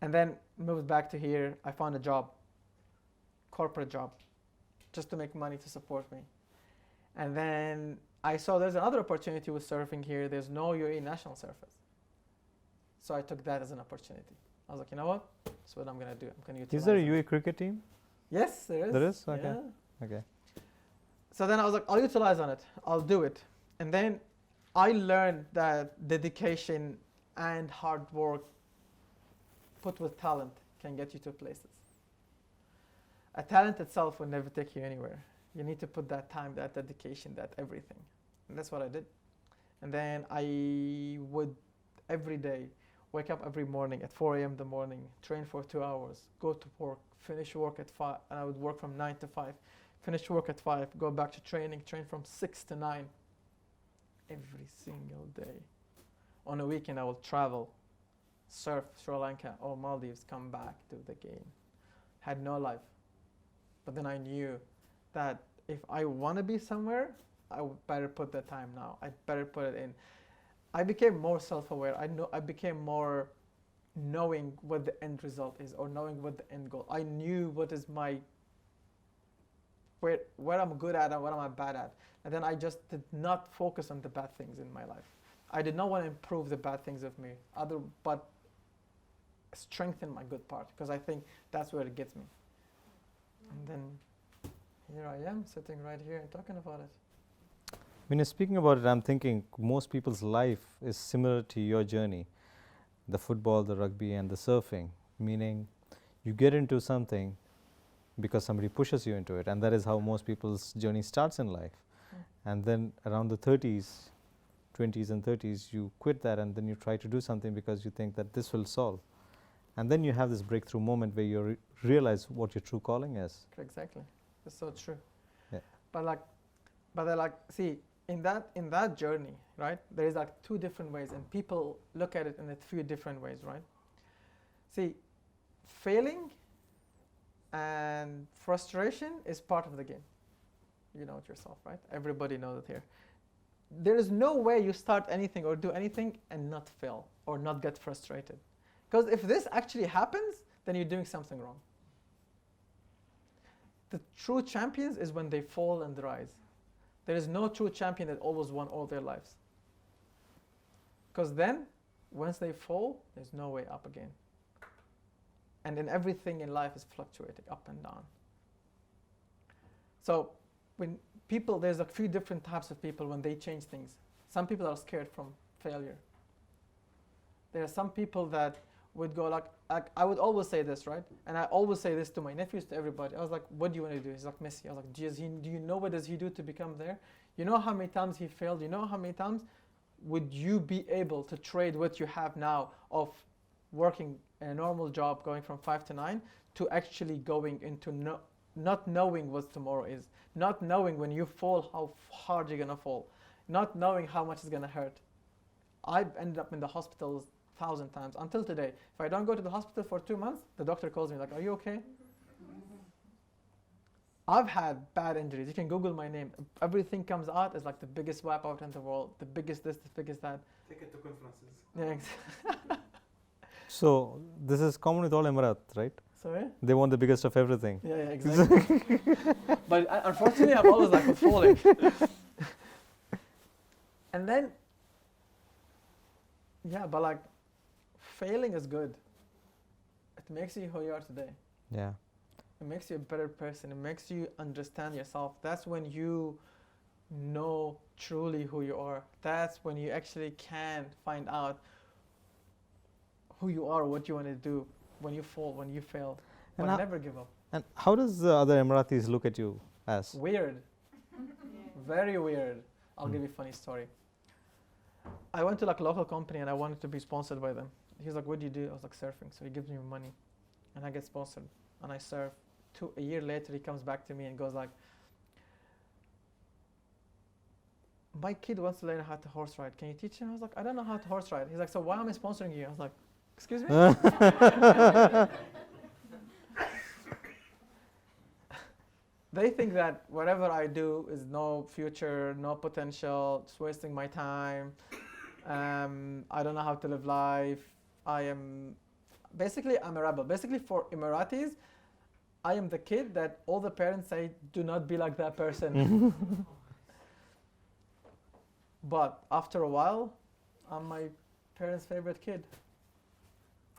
And then moved back to here. I found a job, corporate job, just to make money to support me. And then I saw there's another opportunity with surfing here. There's no UAE national surfers. So I took that as an opportunity. I was like, you know what? That's what I'm going to do. I'm going to utilize Is there a it. UAE cricket team? Yes, there is. There is? Okay. Yeah. Okay. So then I was like, I'll utilize on it. I'll do it. And then I learned that dedication and hard work put with talent can get you to places. A talent itself will never take you anywhere. You need to put that time, that dedication, that everything. And that's what I did. And then I would every day wake up every morning at 4 a.m. in the morning, train for 2 hours, go to work, finish work at 5, and I would work from 9 to 5. Finish work at 5, go back to training, train from 6 to 9 every single day. On a weekend, I will travel, surf Sri Lanka or Maldives, come back, do the game. Had no life. But then I knew that if I want to be somewhere, I would better put the time now. I better put it in. I became more self-aware. I became more knowing what the end result is, or knowing what the end goal. I knew what is my where I'm good at and what I'm bad at, and then I just did not focus on the bad things in my life. I did not want to improve the bad things of me, but strengthen my good part, because I think that's where it gets me. And then here I am sitting right here and talking about it. When you're speaking about it, I'm thinking most people's life is similar to your journey, the football, the rugby, and the surfing, meaning you get into something because somebody pushes you into it, and that is how most people's journey starts in life. And then around the 30s, 20s and 30s, you quit that, and then you try to do something because you think that this will solve. And then you have this breakthrough moment where you realize what your true calling is. Exactly, that's so true. Yeah. But see, in that journey, right? There is like two different ways, and people look at it in a few different ways, right? See, failing and frustration is part of the game. You know it yourself, right? Everybody knows it here. There is no way you start anything or do anything and not fail or not get frustrated. Because if this actually happens, then you're doing something wrong. The true champions is when they fall and rise. There is no true champion that always won all their lives. Because then, once they fall, there's no way up again. And then everything in life is fluctuating up and down. So when people, there's a few different types of people when they change things. Some people are scared from failure. There are some people that would go like I would always say this, right? And I always say this to my nephews, to everybody. I was like, what do you want to do? He's like, Messi. I was like, do you know what does he do to become there? You know how many times he failed? You know how many times? Would you be able to trade what you have now of working in a normal job, going from 5 to 9, to actually going into not knowing what tomorrow is, not knowing when you fall how hard you're going to fall, not knowing how much it's going to hurt? I've ended up in the hospitals 1,000 times until today. If I don't go to the hospital for 2 months, the doctor calls me like, are you okay? I've had bad injuries. You can Google my name. Everything comes out as like the biggest wipeout in the world, the biggest this, the biggest that. Take it to conferences. Yeah, So this is common with all Emirati, right? Sorry? They want the biggest of everything. Yeah, exactly. But unfortunately, I'm always like falling. And then, yeah, but like, failing is good. It makes you who you are today. Yeah. It makes you a better person. It makes you understand yourself. That's when you know truly who you are. That's when you actually can find out who you are, what you want to do when you fall, when you fail. And But never give up. And how does the other Emiratis look at you as? Weird. Very weird. I'll give you a funny story. I went to like a local company and I wanted to be sponsored by them. He's like, what do you do? I was like, surfing. So he gives me money and I get sponsored and I surf. A year later, he comes back to me and goes like, my kid wants to learn how to horse ride. Can you teach him? I was like, I don't know how to horse ride. He's like, so why am I sponsoring you? I was like, excuse me? They think that whatever I do is no future, no potential, just wasting my time. I don't know how to live life. I'm a rebel. Basically for Emiratis, I am the kid that all the parents say, do not be like that person. But after a while, I'm my parents' favorite kid.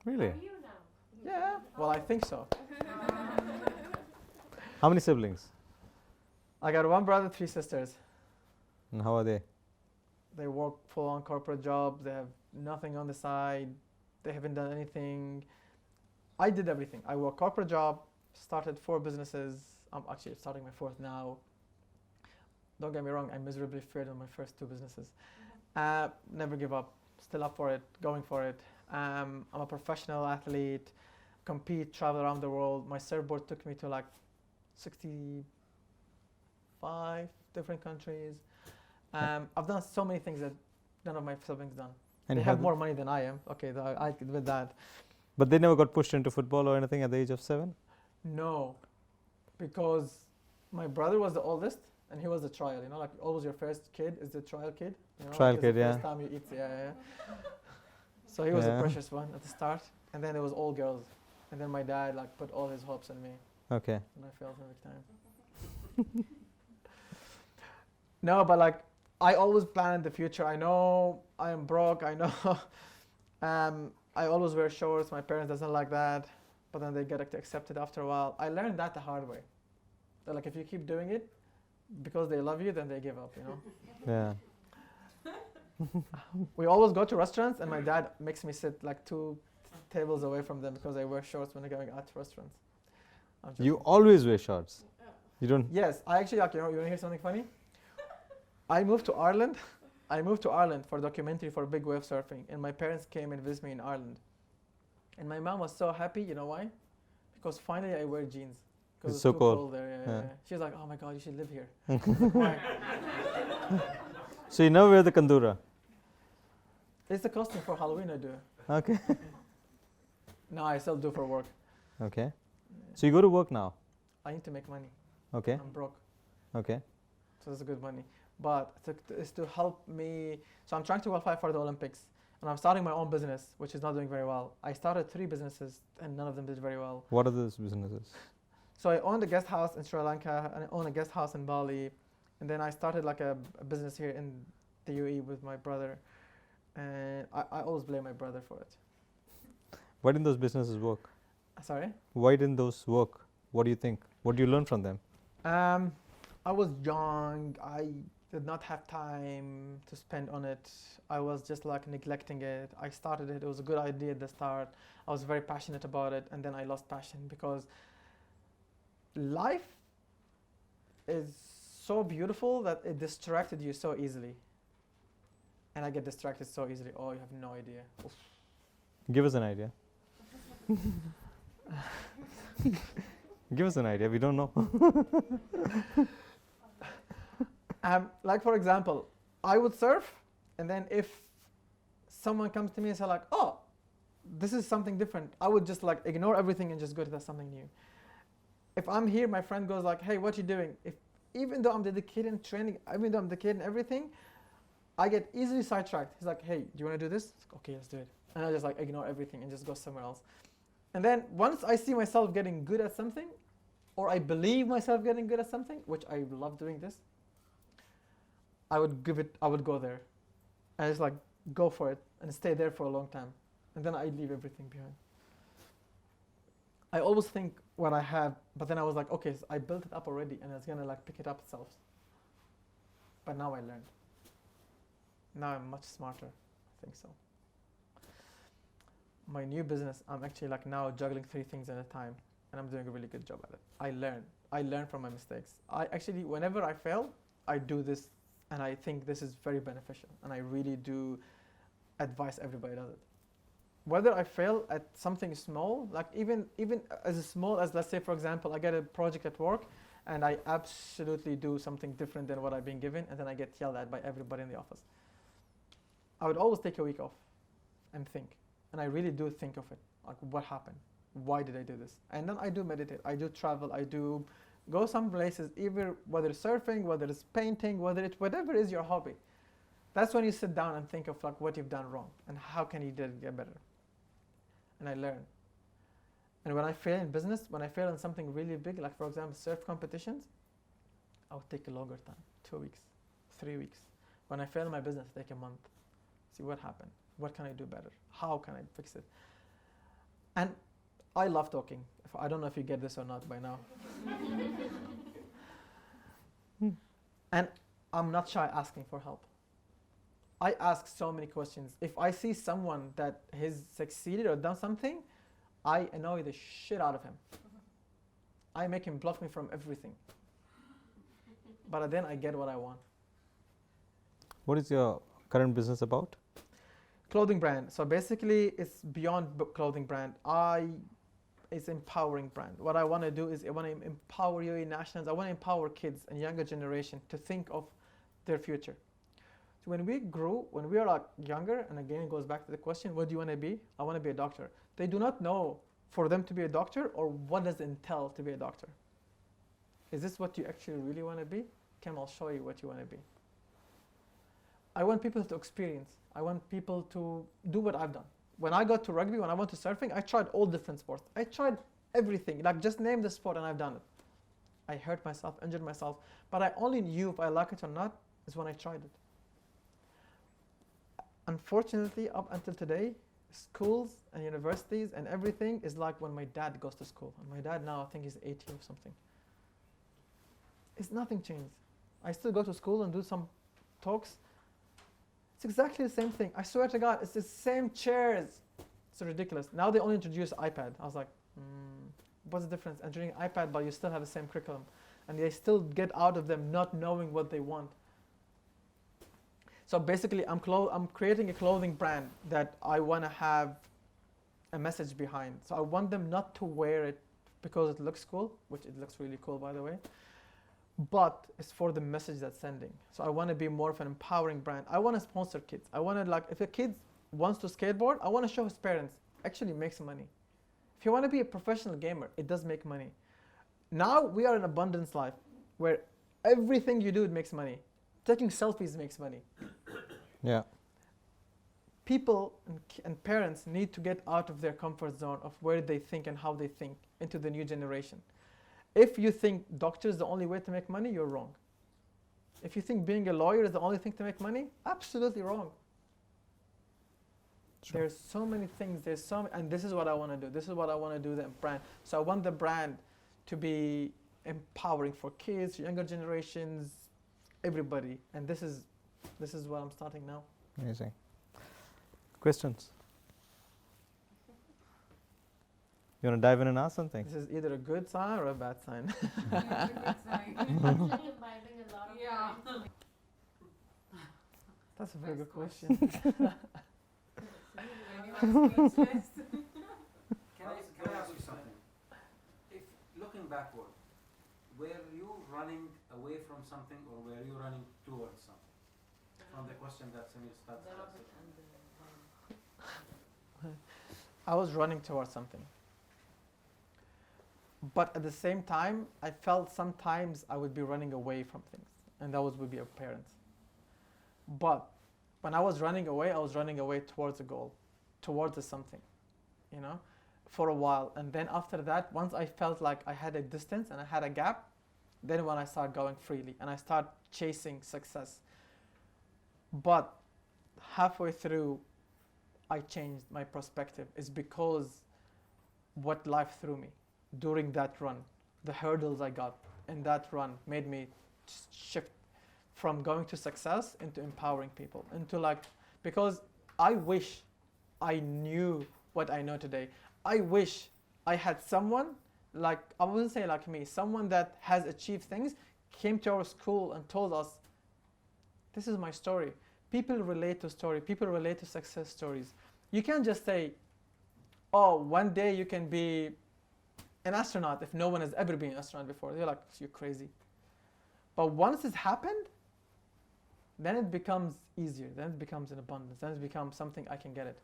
Really? Are you now? Yeah, well, I think so. How many siblings? I got one brother, 3 sisters. And how are they? They work full-on corporate jobs. They have nothing on the side. They haven't done anything. I did everything. I work corporate job, started 4 businesses. I'm actually starting my 4th now. Don't get me wrong, I miserably failed on my first 2 businesses. Never give up, still up for it, going for it. I'm a professional athlete, compete, travel around the world. My surfboard took me to like 65 different countries. I've done so many things that none of my siblings done. And they have more money than I am. Okay, I could with that. But they never got pushed into football or anything at the age of 7? No, because my brother was the oldest. and he was the trial. You know, like always your first kid is the trial kid. You know, Trial like, it's kid, the yeah. First time you eat, yeah. So he was the Yeah. precious one at the start, and then it was all girls, and then my dad like put all his hopes on me, Okay. and I failed every time. No, but like I always plan in the future. I know I am broke. I know. I always wear shorts. My parents doesn't like that, but then they get accepted after a while. I learned that the hard way. That like if you keep doing it because they love you, then they give up. You know. Yeah. We always go to restaurants, and my dad makes me sit like 2 tables away from them because I wear shorts when I'm going out to restaurants. I'm You joking. always wear shorts. You don't. Yes, I actually like, you want to hear something funny? I moved to Ireland. I moved to Ireland for a documentary for big wave surfing, and my parents came and visited me in Ireland. And my mom was so happy. You know why? Because finally I wear jeans. Because It's so too cold. there. Yeah. She was like, "Oh my God, you should live here." I was like, "Why?" So you never wear the kandura. It's the costume for Halloween I do. Okay. No, I still do for work. Okay. So you go to work now. I need to make money. Okay. I'm broke. Okay. So that's good money. But it's to help me. So I'm trying to qualify for the Olympics. And I'm starting my own business, which is not doing very well. I started 3 businesses, and none of them did very well. What are those businesses? So I owned a guest house in Sri Lanka, and I own a guest house in Bali. And then I started like a business here in the UAE with my brother. And I always blame my brother for it. Why didn't those businesses work? Sorry? Why didn't those work? What do you think? What do you learn from them? I was young. I did not have time to spend on it. I was just like neglecting it. I started it. It was a good idea at the start. I was very passionate about it, and then I lost passion because life is so beautiful that it distracted you so easily. And I get distracted so easily. Oh, you have no idea. Oof. Give us an idea. Give us an idea. We don't know. Like for example, I would surf, and then if someone comes to me and say like, "Oh, this is something different," I would just like ignore everything and just go to that something new. If I'm here, my friend goes like, "Hey, what you doing?" Even though I'm dedicated in training, even though I'm dedicated in everything, I get easily sidetracked. He's like, "Hey, do you want to do this?" Like, okay, let's do it. And I just like ignore everything and just go somewhere else. And then once I see myself getting good at something, or I believe myself getting good at something, which I love doing this, I would go there. And just like go for it and stay there for a long time. And then I leave everything behind. I always think what I have, but then I was like, okay, so I built it up already and it's gonna like pick it up itself. But now I learned. Now I'm much smarter, I think so. My new business, I'm actually like now juggling 3 things at a time, and I'm doing a really good job at it. I learn from my mistakes. I actually, whenever I fail, I do this, and I think this is very beneficial, and I really do advise everybody does it. Whether I fail at something small, like even as small as, let's say for example, I get a project at work, and I absolutely do something different than what I've been given, and then I get yelled at by everybody in the office. I would always take a week off and think. And I really do think of it, like what happened? Why did I do this? And then I do meditate, I do travel, I do go some places, either whether it's surfing, whether it's painting, whatever is your hobby. That's when you sit down and think of like what you've done wrong and how can you get better. And I learn. And when I fail in business, when I fail in something really big, like for example surf competitions, I would take a longer time, 2 weeks, 3 weeks. When I fail in my business, take a month. See what happened. What can I do better? How can I fix it? And I love talking. I don't know if you get this or not by now. And I'm not shy asking for help. I ask so many questions. If I see someone that has succeeded or done something, I annoy the shit out of him. I make him block me from everything. But then I get what I want. What is your current business about? Clothing brand. So basically, it's beyond clothing brand. It's empowering brand. What I want to do is I want to empower UAE nationals. I want to empower kids and younger generation to think of their future. So when we are like younger, and again it goes back to the question, what do you want to be? I want to be a doctor. They do not know for them to be a doctor or what does it entail to be a doctor. Is this what you actually really want to be? come, I'll show you what you want to be. I want people to experience. I want people to do what I've done. When I got to rugby, when I went to surfing, I tried all different sports. I tried everything. Like, just name the sport and I've done it. I hurt myself, injured myself, but I only knew if I like it or not is when I tried it. Unfortunately, up until today, schools and universities and everything is like when my dad goes to school. And my dad now, I think he's 80 or something. It's nothing changed. I still go to school and do some talks. It's exactly the same thing. I swear to God, it's the same chairs. It's ridiculous. Now they only introduce iPad. I was like, what's the difference? Entering iPad, but you still have the same curriculum. And they still get out of them not knowing what they want. So basically, I'm creating a clothing brand that I want to have a message behind. So I want them not to wear it because it looks cool, which it looks really cool, by the way, but it's for the message that's sending. So I want to be more of an empowering brand. I want to sponsor kids. I want to, like, if a kid wants to skateboard, I want to show his parents, actually makes money. If you want to be a professional gamer, it does make money. Now we are in abundance life where everything you do, it makes money. Taking selfies makes money. Yeah. People and parents need to get out of their comfort zone of where they think and how they think into the new generation. If you think doctor is the only way to make money, you're wrong. If you think being a lawyer is the only thing to make money, absolutely wrong. Sure. There's so many things, and this is what I want to do. This is what I want to do, the brand. So I want the brand to be empowering for kids, younger generations, everybody. And this is what I'm starting now. Amazing. Questions? You want to dive in and ask something? This is either a good sign or a bad sign. Yeah, it's a good sign. Imbibing a lot of time. That's a very good question. Anyone speechless? Can I ask you something? If looking backward, were you running away from something or were you running towards something? From the question that Samir started. I was running towards something. But at the same time, I felt sometimes I would be running away from things. And that would be a parent. But when I was running away towards a goal, towards a something, you know, for a while. And then after that, once I felt like I had a distance and I had a gap, then when I started going freely and I started chasing success. But halfway through, I changed my perspective. It's because what life threw me during that run, the hurdles I got in that run made me shift from going to success into empowering people, into like, because I wish I knew what I know today. I wish I had someone like, I wouldn't say like me, someone that has achieved things, came to our school and told us, this is my story. People relate to story. People relate to success stories. You can't just say, oh, one day you can be an astronaut if no one has ever been an astronaut before. You're like, you're crazy. But once it's happened, then it becomes easier. Then it becomes an abundance. Then it becomes something I can get it.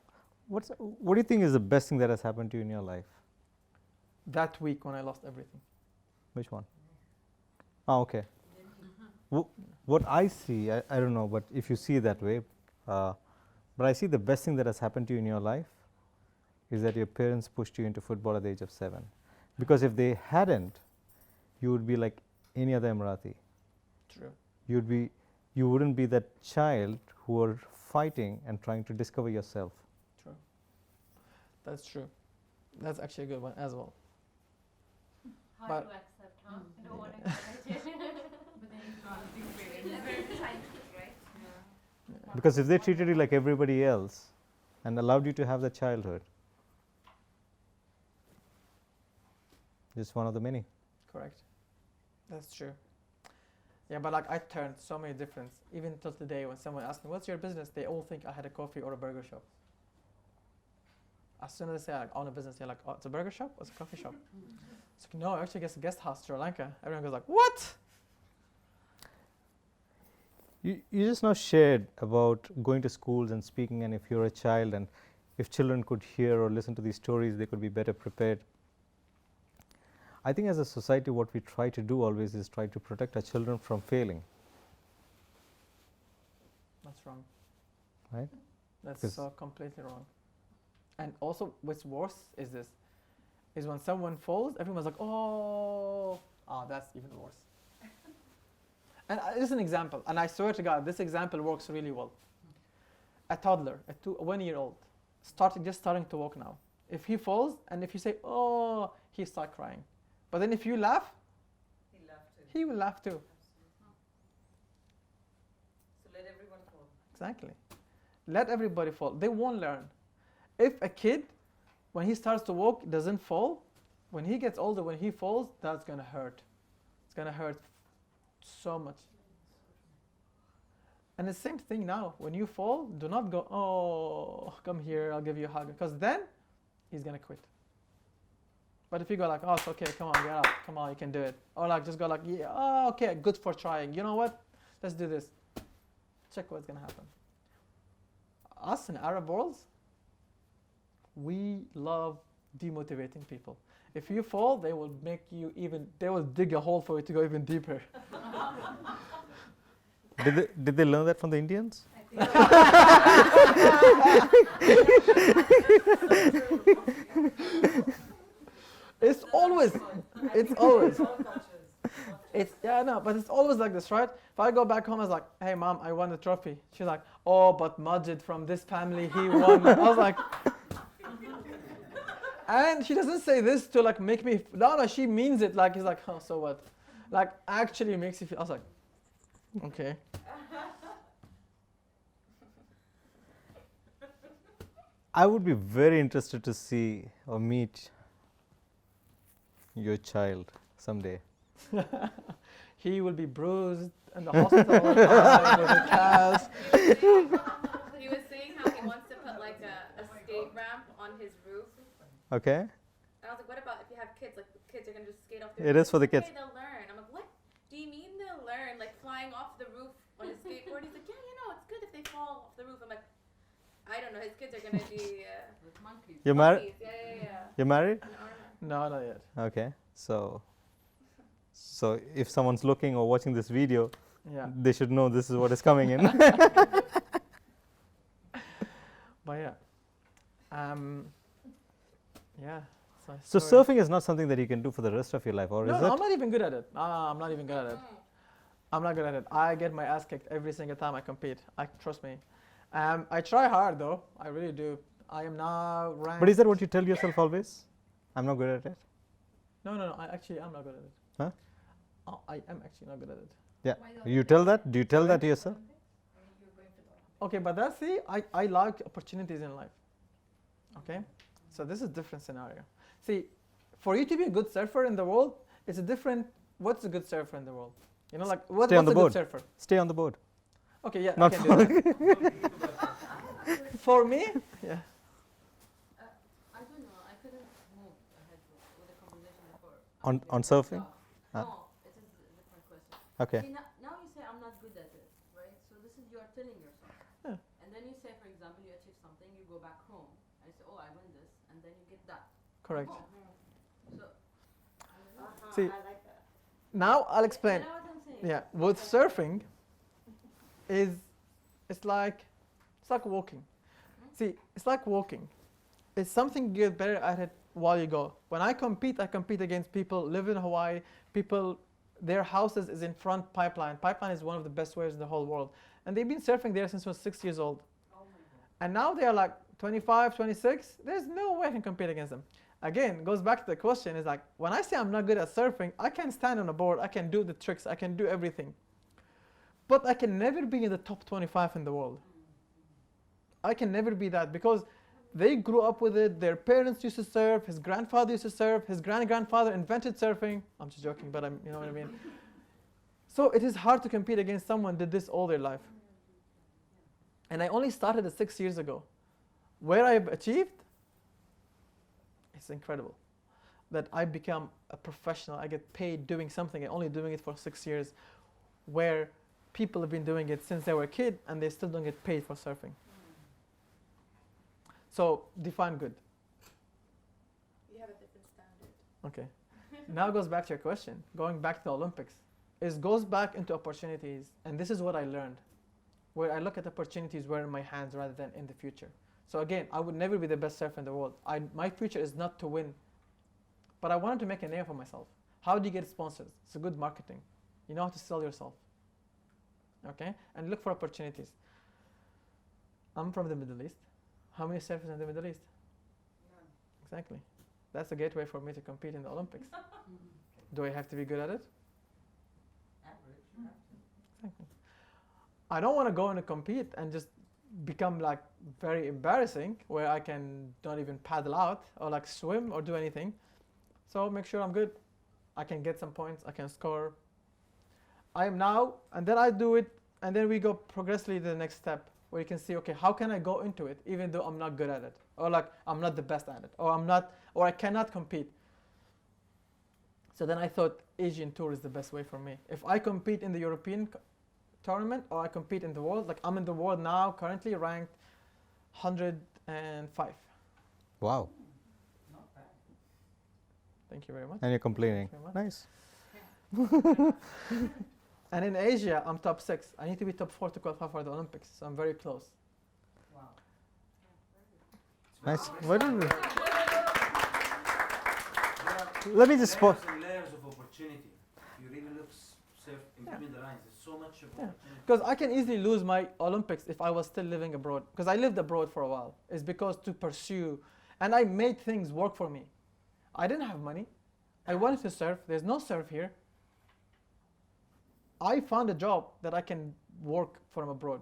What do you think is the best thing that has happened to you in your life? That week when I lost everything. Which one? Oh, okay. What I see, I don't know, but if you see it that way, but I see the best thing that has happened to you in your life is that your parents pushed you into football at the age of 7. Because if they hadn't, you would be like any other Emirati. True. You wouldn't be that child who were fighting and trying to discover yourself. True. That's true. That's actually a good one as well. Hard to accept, huh? I don't want to accept it. But then you can't do it. Right? Yeah. Because if they treated you like everybody else and allowed you to have that childhood, just one of the many. Correct. That's true. Yeah, but like I turned so many difference. Even till today, when someone asks me, "What's your business?" they all think I had a coffee or a burger shop. As soon as they say, like, "I own a business," they're like, "Oh, it's a burger shop? Or it's a coffee shop?" It's like, no, actually, it's a guest house, Sri Lanka. Everyone goes like, "What?" You just now shared about going to schools and speaking, and if you're a child and if children could hear or listen to these stories, they could be better prepared. I think as a society, what we try to do always is try to protect our children from failing. That's wrong. Right? That's 'Cause- so completely wrong. And also, what's worse is this: is when someone falls, everyone's like, "Oh, that's even worse." And this is an example, and I swear to God, this example works really well. A toddler, a 1-year-old, just starting to walk now. If he falls, and if you say, "Oh," he start crying. But then if you laugh, he will laugh too. So let everyone fall. Exactly. Let everybody fall. They won't learn. If a kid, when he starts to walk, doesn't fall, when he gets older, when he falls, that's going to hurt. It's going to hurt so much. And the same thing now. When you fall, do not go, "Oh, come here, I'll give you a hug." Because then he's going to quit. But if you go like, "Oh, it's okay, come on, get up, come on, you can do it." Or like just go like, "Yeah, oh, okay, good for trying. You know what? Let's do this." Check what's going to happen. Us in Arab worlds, we love demotivating people. If you fall, they will they will dig a hole for you to go even deeper. Did they learn that from the Indians? It's always, but it's always like this, right? If I go back home, I was like, "Hey, Mom, I won the trophy." She's like, "Oh, but Majid from this family, he won." I was like, and she doesn't say this to like make me, no, she means it. Like, he's like, "Oh, so what?" Like, actually makes you feel, I was like, okay. I would be very interested to see or meet your child someday. He will be bruised in the hospital all the time with a cast. He was saying how he wants to put like a skate ramp on his roof. Okay? And I was like, what about if you have kids? Like, the kids are going to just skate off the It roof. is for the Okay, kids. they'll learn. I'm like, what do you mean they'll learn? Like, flying off the roof on a skateboard? He's like, yeah, it's good if they fall off the roof. I'm like, I don't know. His kids are going to be With monkeys. You're married? monkeys. Yeah. You're married? An armor. No, not yet. Okay. So if someone's looking or watching this video, Yeah. they should know this is what is coming in. But yeah. Yeah. So sorry. surfing is not something that you can do for the rest of your life, or No, is no, it? I'm not even good at it. I'm not even good at it. I'm not good at it. I get my ass kicked every single time I compete. Trust me. I try hard though. I really do. I am now ranked. But is that what you tell yourself always? I'm not good at it. No. I actually am not good at it. Huh? I am actually not good at it. Yeah. You tell that? Do you tell that to yourself? Okay, but I like opportunities in life. Okay, so this is a different scenario. See, for you to be a good surfer in the world, it's a different. What's a good surfer in the world? You know, like what's on the a board. good surfer? Stay on the board. Okay, yeah, Not I can do that. For me, yeah. I don't know. I couldn't move ahead with the conversation before. On surfing? Ah. No, it is a different question. Okay. See, now you say I'm not good at it, right? So this is you are telling yourself. Yeah. And then you say, for example, you achieve something, you go back home, and you say, "Oh, I won this," and then you get that. Correct. Oh. So, I don't know. See, now I'll explain. You know what I'm saying? Yeah, with surfing, it's like walking. See, it's like walking. It's something you get better at it while you go. When I compete against people live in Hawaii. People, their houses is in front pipeline. Pipeline is one of the best waves in the whole world, and they've been surfing there since I was 6 years old. Oh my God. And now they are like 25, 26. There's no way I can compete against them. Again, goes back to the question, is like, when I say I'm not good at surfing, I can stand on a board, I can do the tricks, I can do everything. But I can never be in the top 25 in the world. I can never be that because they grew up with it, their parents used to surf, his grandfather used to surf, his grandfather invented surfing. I'm just joking, but you know what I mean. So it is hard to compete against someone who did this all their life. And I only started it 6 years ago. Where I've achieved, it's incredible. That I become a professional, I get paid doing something, and only doing it for 6 years, where people have been doing it since they were a kid and they still don't get paid for surfing. So define good. You have a different standard. Okay. Now goes back to your question. Going back to the Olympics, goes back into opportunities, and this is what I learned. where I look at opportunities where in my hands rather than in the future. So again, I would never be the best surfer in the world. My future is not to win, but I wanted to make a name for myself. How do you get sponsors? It's a good marketing. You know how to sell yourself. Okay? And look for opportunities. I'm from the Middle East. How many surfers in the Middle East? None. Exactly. That's a gateway for me to compete in the Olympics. Do I have to be good at it? Average, you have to. Exactly. I don't want to go and compete and just become like very embarrassing where I can not even paddle out or like swim or do anything. So make sure I'm good. I can get some points. I can score. I am now, and then I do it, and then we go progressively to the next step where you can see, okay, how can I go into it even though I'm not good at it, or like I'm not the best at it, or I cannot compete. So then I thought Asian tour is the best way for me. If I compete in the European tournament or I compete in the world, like I'm in the world now currently ranked 105. Wow. Not bad. Thank you very much. And you're complaining. Thank you Nice. And in Asia, I'm top 6. I need to be top 4 to qualify for the Olympics, so I'm very close. Wow. Nice. Why don't we? There are Let me just layers and layers of opportunity. You really look surf in between the lines. There's so much of opportunity. Because I can easily lose my Olympics if I was still living abroad. Because I lived abroad for a while. It's because to pursue, and I made things work for me. I didn't have money. I wanted to surf. There's no surf here. I found a job that I can work from abroad.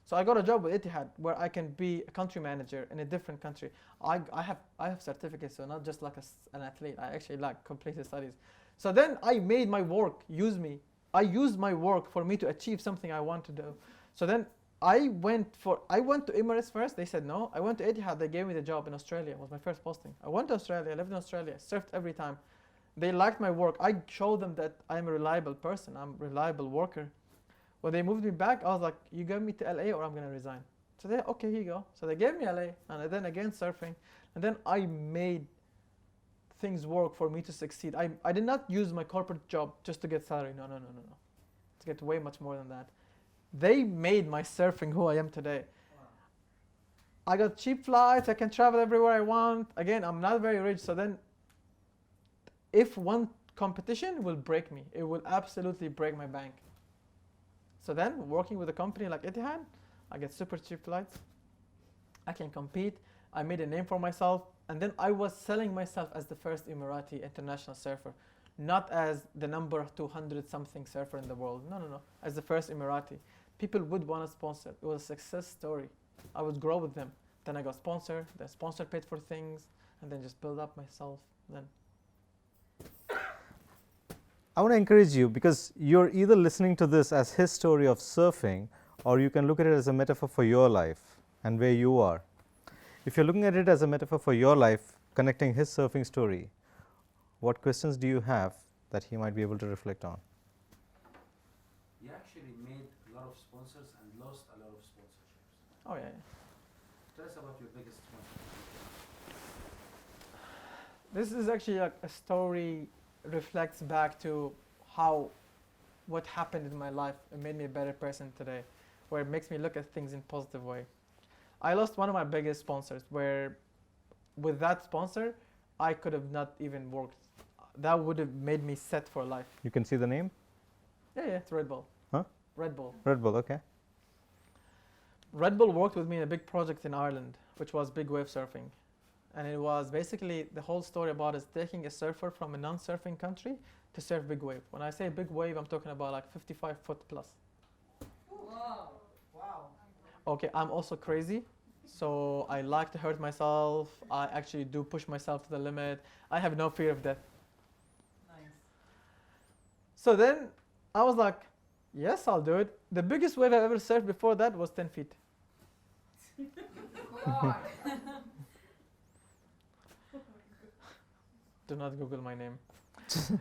So I got a job with Etihad where I can be a country manager in a different country. I have certificates, so not just like an athlete. I actually like completed studies. So then I made my work use me. I used my work for me to achieve something I want to do. So then I went to Emirates first. They said no. I went to Etihad. They gave me the job in Australia. It was my first posting. I went to Australia. I lived in Australia. Surfed every time. They liked my work. I showed them that I'm a reliable person. I'm a reliable worker. When they moved me back, I was like, you gave me to LA or I'm going to resign. So they, okay, here you go. So they gave me LA and then again surfing. And then I made things work for me to succeed. I did not use my corporate job just to get salary. No. To get way much more than that. They made my surfing who I am today. Wow. I got cheap flights. I can travel everywhere I want. Again, I'm not very rich. So then if one competition will break me, it will absolutely break my bank. So then working with a company like Etihad, I get super cheap flights. I can compete. I made a name for myself. And then I was selling myself as the first Emirati international surfer, not as the number 200 something surfer in the world. No. As the first Emirati. People would want to sponsor. It was a success story. I would grow with them. Then I got sponsored. The sponsor paid for things. And then just build up myself. Then I want to encourage you because you're either listening to this as his story of surfing or you can look at it as a metaphor for your life and where you are. If you're looking at it as a metaphor for your life, connecting his surfing story, what questions do you have that he might be able to reflect on? You actually made a lot of sponsors and lost a lot of sponsorships. oh yeah. Tell us about your biggest sponsor. This is actually like a story reflects back to what happened in my life and made me a better person today, where it makes me look at things in a positive way. I lost one of my biggest sponsors where with that sponsor, I could have not even worked. That would have made me set for life. You can see the name? Yeah, it's Red Bull. Huh? Red Bull. Red Bull, okay. Red Bull worked with me in a big project in Ireland, which was big wave surfing. And it was basically, the whole story about is taking a surfer from a non-surfing country to surf big wave. When I say big wave, I'm talking about like 55 foot plus. Whoa. Wow. Okay, I'm also crazy. So I like to hurt myself. I actually do push myself to the limit. I have no fear of death. Nice. So then I was like, yes, I'll do it. The biggest wave I ever surfed before that was 10 feet. God. Do not Google my name. Like, we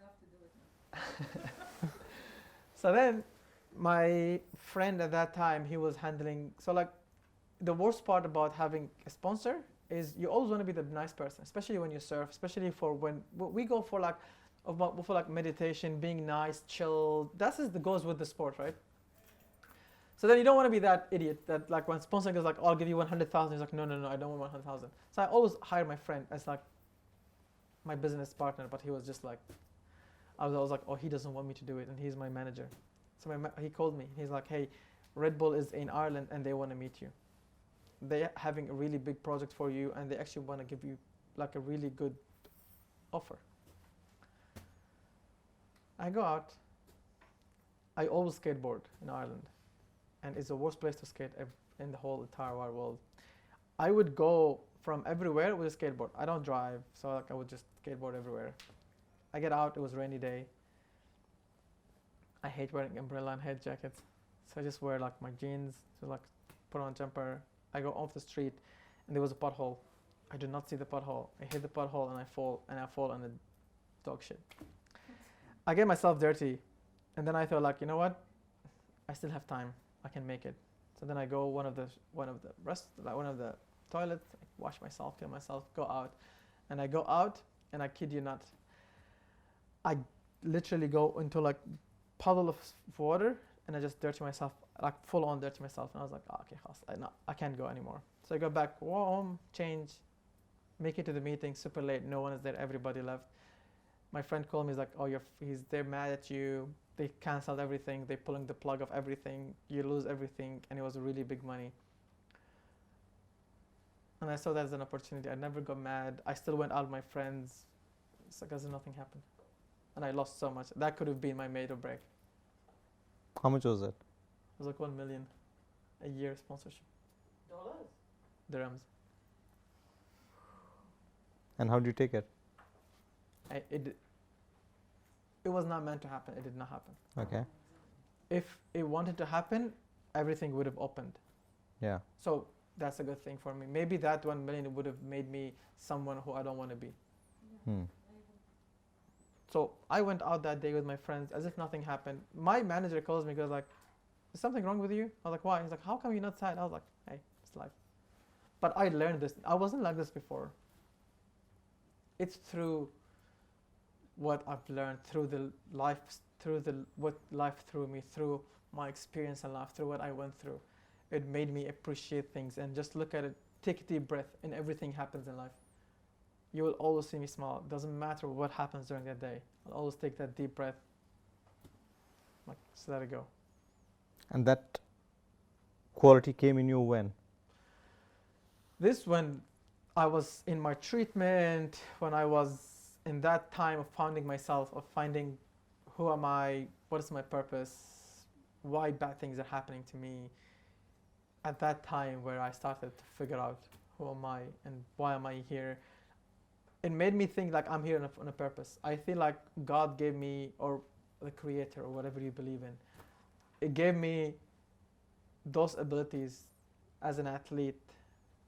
have to do it now. So then my friend at that time, he was handling, so like the worst part about having a sponsor is you always want to be the nice person, especially when you surf, especially for when we go for like for like meditation, being nice, chill. That is the goes with the sport, right? So then you don't want to be that idiot that like when sponsor goes like, oh, I'll give you 100,000. He's like, no, I don't want 100,000. So I always hire my friend as like my business partner, but he was just like, I was like, oh, he doesn't want me to do it, and he's my manager. So he called me. He's like, hey, Red Bull is in Ireland and they want to meet you. They're having a really big project for you, and they actually want to give you like a really good offer. I go out. I always skateboard in Ireland, and it's the worst place to skate in the whole entire wide world. I would go from everywhere with a skateboard. I don't drive, so like I would just skateboard everywhere. I get out, it was a rainy day. I hate wearing umbrella and head jackets, so I just wear like my jeans, so like put on a jumper. I go off the street, and there was a pothole. I do not see the pothole. I hit the pothole and I fall on the dog shit. I get myself dirty, and then I thought like, you know what? I still have time. I can make it. So then I go one of the toilets, I wash myself, kill myself, go out, and I go out, and I kid you not, I literally go into like puddle of water, and I just dirty myself, like full on dirty myself, and I was like, oh, okay, I can't go anymore. So I go back home, change, make it to the meeting, super late, no one is there, everybody left. My friend called me, he's like, oh, they're mad at you, they canceled everything, they're pulling the plug of everything, you lose everything, and it was really big money. And I saw that as an opportunity. I never got mad. I still went out with my friends. It's like as if nothing happened. And I lost so much. That could have been my made or break. How much was it? It was like 1 million a year sponsorship. Dollars? Dirhams. And how do you take it? It was not meant to happen. It did not happen. Okay. If it wanted to happen, everything would have opened. Yeah. So that's a good thing for me. Maybe that 1 million would have made me someone who I don't want to be. So I went out that day with my friends as if nothing happened. My manager calls me, goes like, is something wrong with you? I was like, why? He's like, how come you're not sad? I was like, hey, it's life. But I learned this. I wasn't like this before. It's through what I've learned, what life threw me, through my experience in life, through what I went through. It made me appreciate things and just look at it, take a deep breath, and everything happens in life. You will always see me smile. It doesn't matter what happens during that day. I'll always take that deep breath, like just let it go. And that quality came in you when? This when I was in my treatment, when I was in that time of finding myself, of finding who am I, what is my purpose, why bad things are happening to me. At that time where I started to figure out who am I and why am I here, it made me think like I'm here on a purpose. I feel like God gave me, or the creator, or whatever you believe in, it gave me those abilities as an athlete,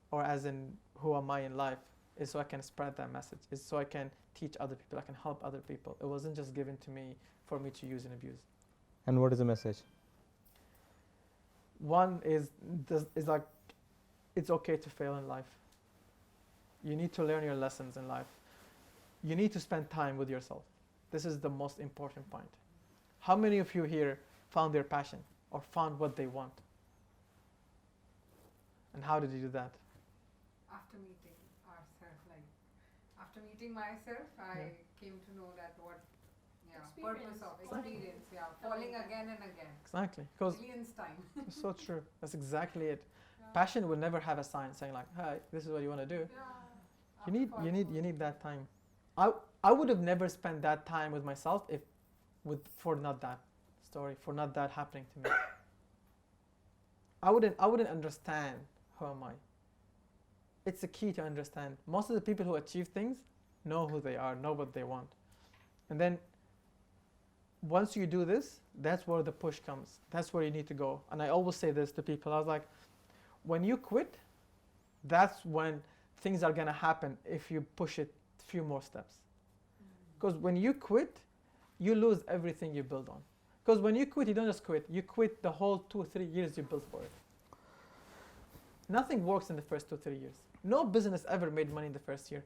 or as in who am I in life, is so I can spread that message, is so I can teach other people, I can help other people. It wasn't just given to me for me to use and abuse. And what is the message? One is like, it's okay to fail in life. You need to learn your lessons in life. You need to spend time with yourself. This is the most important point. How many of you here found their passion or found what they want? And how did you do that? After meeting ourselves, after meeting myself, I came to know that purpose of experience, falling again and again. Exactly. Because Millions time. it's so true. That's exactly it. Passion will never have a sign saying like, "Hey, this is what you want to do." You need that time. I would have never spent that time with myself for not that story, for not that happening to me. I wouldn't understand who am I. It's the key to understand. Most of the people who achieve things know who they are, know what they want. And then once you do this, that's where the push comes. That's where you need to go. And I always say this to people. I was like, when you quit, that's when things are going to happen if you push it a few more steps. Because when you quit, you lose everything you build on. Because when you quit, you don't just quit. You quit the whole 2 or 3 years you built for it. Nothing works in the first 2 or 3 years. No business ever made money in the first year.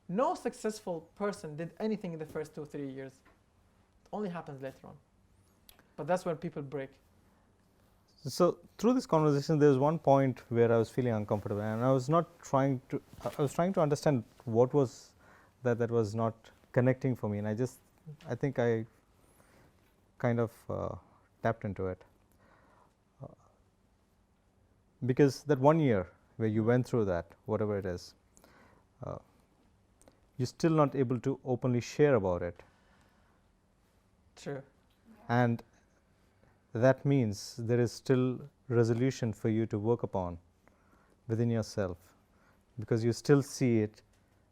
No successful person did anything in the first 2-3 years. It only happens later on. But that's where people break. So through this conversation, there was one point where I was feeling uncomfortable, and I was trying to understand what was that was not connecting for me, and I think I kind of tapped into it, because that 1 year where you went through that, whatever it is, you're still not able to openly share about it. True. And that means there is still resolution for you to work upon within yourself, because you still see it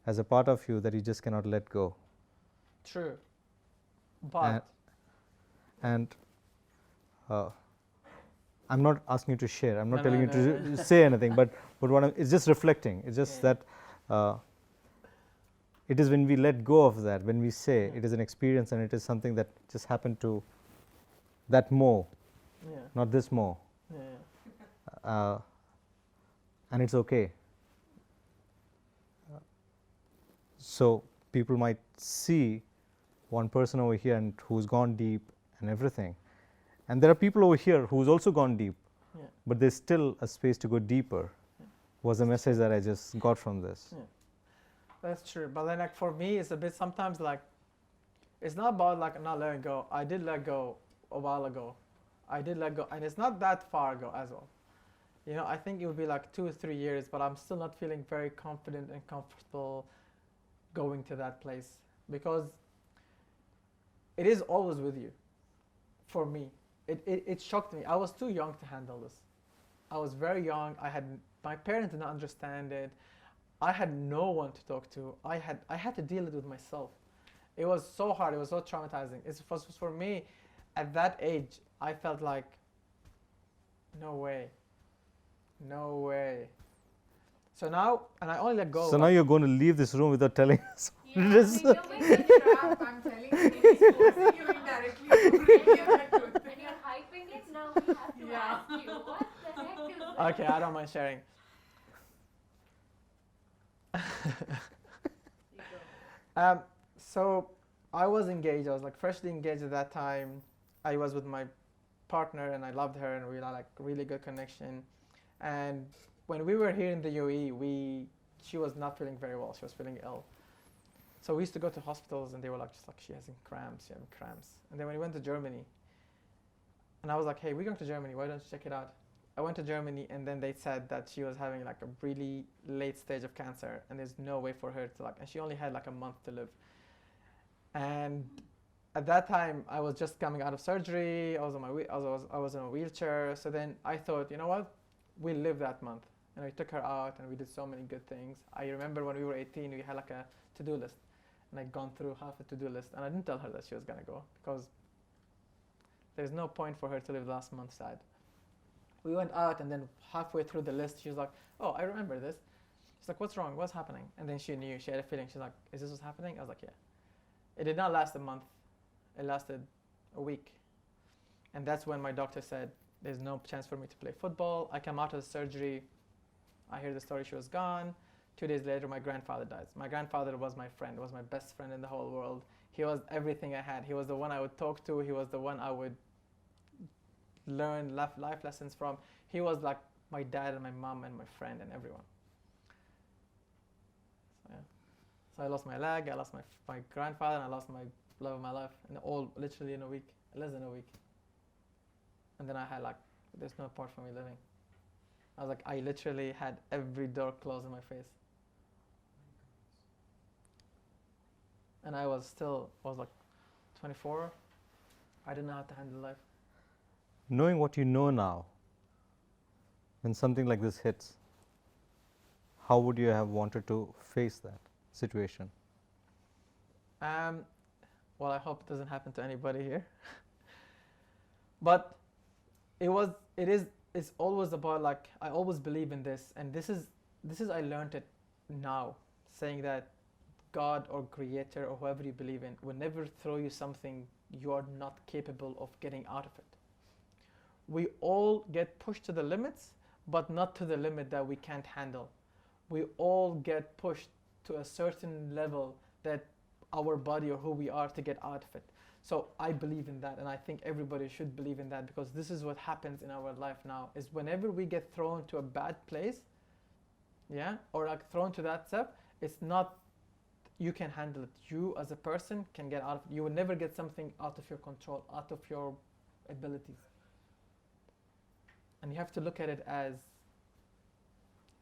as a part of you that you just cannot let go. True. But And I'm not asking you to share. I'm not No, telling no, you no. to say anything. But it's just reflecting. It's just Yeah. that it is when we let go of that, when we say Yeah. it is an experience and it is something that just happened to that Mo, yeah, not this Mo, yeah. and it's okay. So people might see one person over here and who's gone deep and everything, and there are people over here who's also gone deep, Yeah. but there's still a space to go deeper. Was the message that I just got from this. Yeah. That's true. But then, like, for me, it's a bit sometimes like, it's not about like not letting go. I did let go a while ago. I did let go, and it's not that far ago as well. You know, I think it would be like 2 or 3 years, but I'm still not feeling very confident and comfortable going to that place, because it is always with you. For me, it shocked me. I was too young to handle this. I was very young. My parents did not understand it. I had no one to talk to. I had to deal it with myself. It was so hard. It was so traumatizing. It was for me, at that age, I felt like, no way. No way. So now, and I only let go. So now you're going to leave this room without telling us. Yeah, This- so you're making it up. I'm telling you, he's forcing you indirectly to reveal that truth. And you're hyping it, now we have to Yeah. ask you, what the heck is that? Okay, I don't mind sharing. So I was engaged. I was like freshly engaged at that time. I was with my partner, and I loved her, and we had like really good connection. And when we were here in the UAE, she was not feeling very well. She was feeling ill. So we used to go to hospitals, and they were like, just like, she has cramps, she having cramps. And then when we went to Germany, and I was like, hey, we're going to Germany. Why don't you check it out? I went to Germany, and then they said that she was having like a really late stage of cancer, and there's no way for her to like, and she only had like a month to live. And at that time, I was just coming out of surgery. I was in a wheelchair. So then I thought, you know what, we'll live that month. And I took her out, and we did so many good things. I remember when we were 18, we had like a to-do list, and I'd gone through half a to-do list, and I didn't tell her that she was gonna go, because there's no point for her to live last month sad. We went out, and then halfway through the list, she was like, oh, I remember this. She's like, what's wrong? What's happening? And then she knew. She had a feeling. She's like, is this what's happening? I was like, yeah. It did not last a month. It lasted a week. And that's when my doctor said, there's no chance for me to play football. I come out of the surgery. I hear the story, she was gone. 2 days later, my grandfather dies. My grandfather was my friend, was my best friend in the whole world. He was everything I had. He was the one I would talk to. He was the one I would learn life lessons from. He was like my dad and my mom and my friend and everyone. So, yeah. So I lost my leg, I lost my grandfather, and I lost my love of my life, and all literally in a week, less than a week. And then I had like, there's no point for me living. I was like, I literally had every door closed in my face. And I was like 24. I didn't know how to handle life. Knowing what you know now, when something like this hits, how would you have wanted to face that situation? Well, I hope it doesn't happen to anybody here. But it's always about like, I always believe in this, and this is I learned it now, saying that God or creator or whoever you believe in will never throw you something you are not capable of getting out of it. We all get pushed to the limits, but not to the limit that we can't handle. We all get pushed to a certain level that our body or who we are to get out of it. So I believe in that, and I think everybody should believe in that, because this is what happens in our life now, is whenever we get thrown to a bad place, yeah, or like thrown to that step, it's not, you can handle it. You as a person can get out of it. You will never get something out of your control, out of your abilities. And you have to look at it as,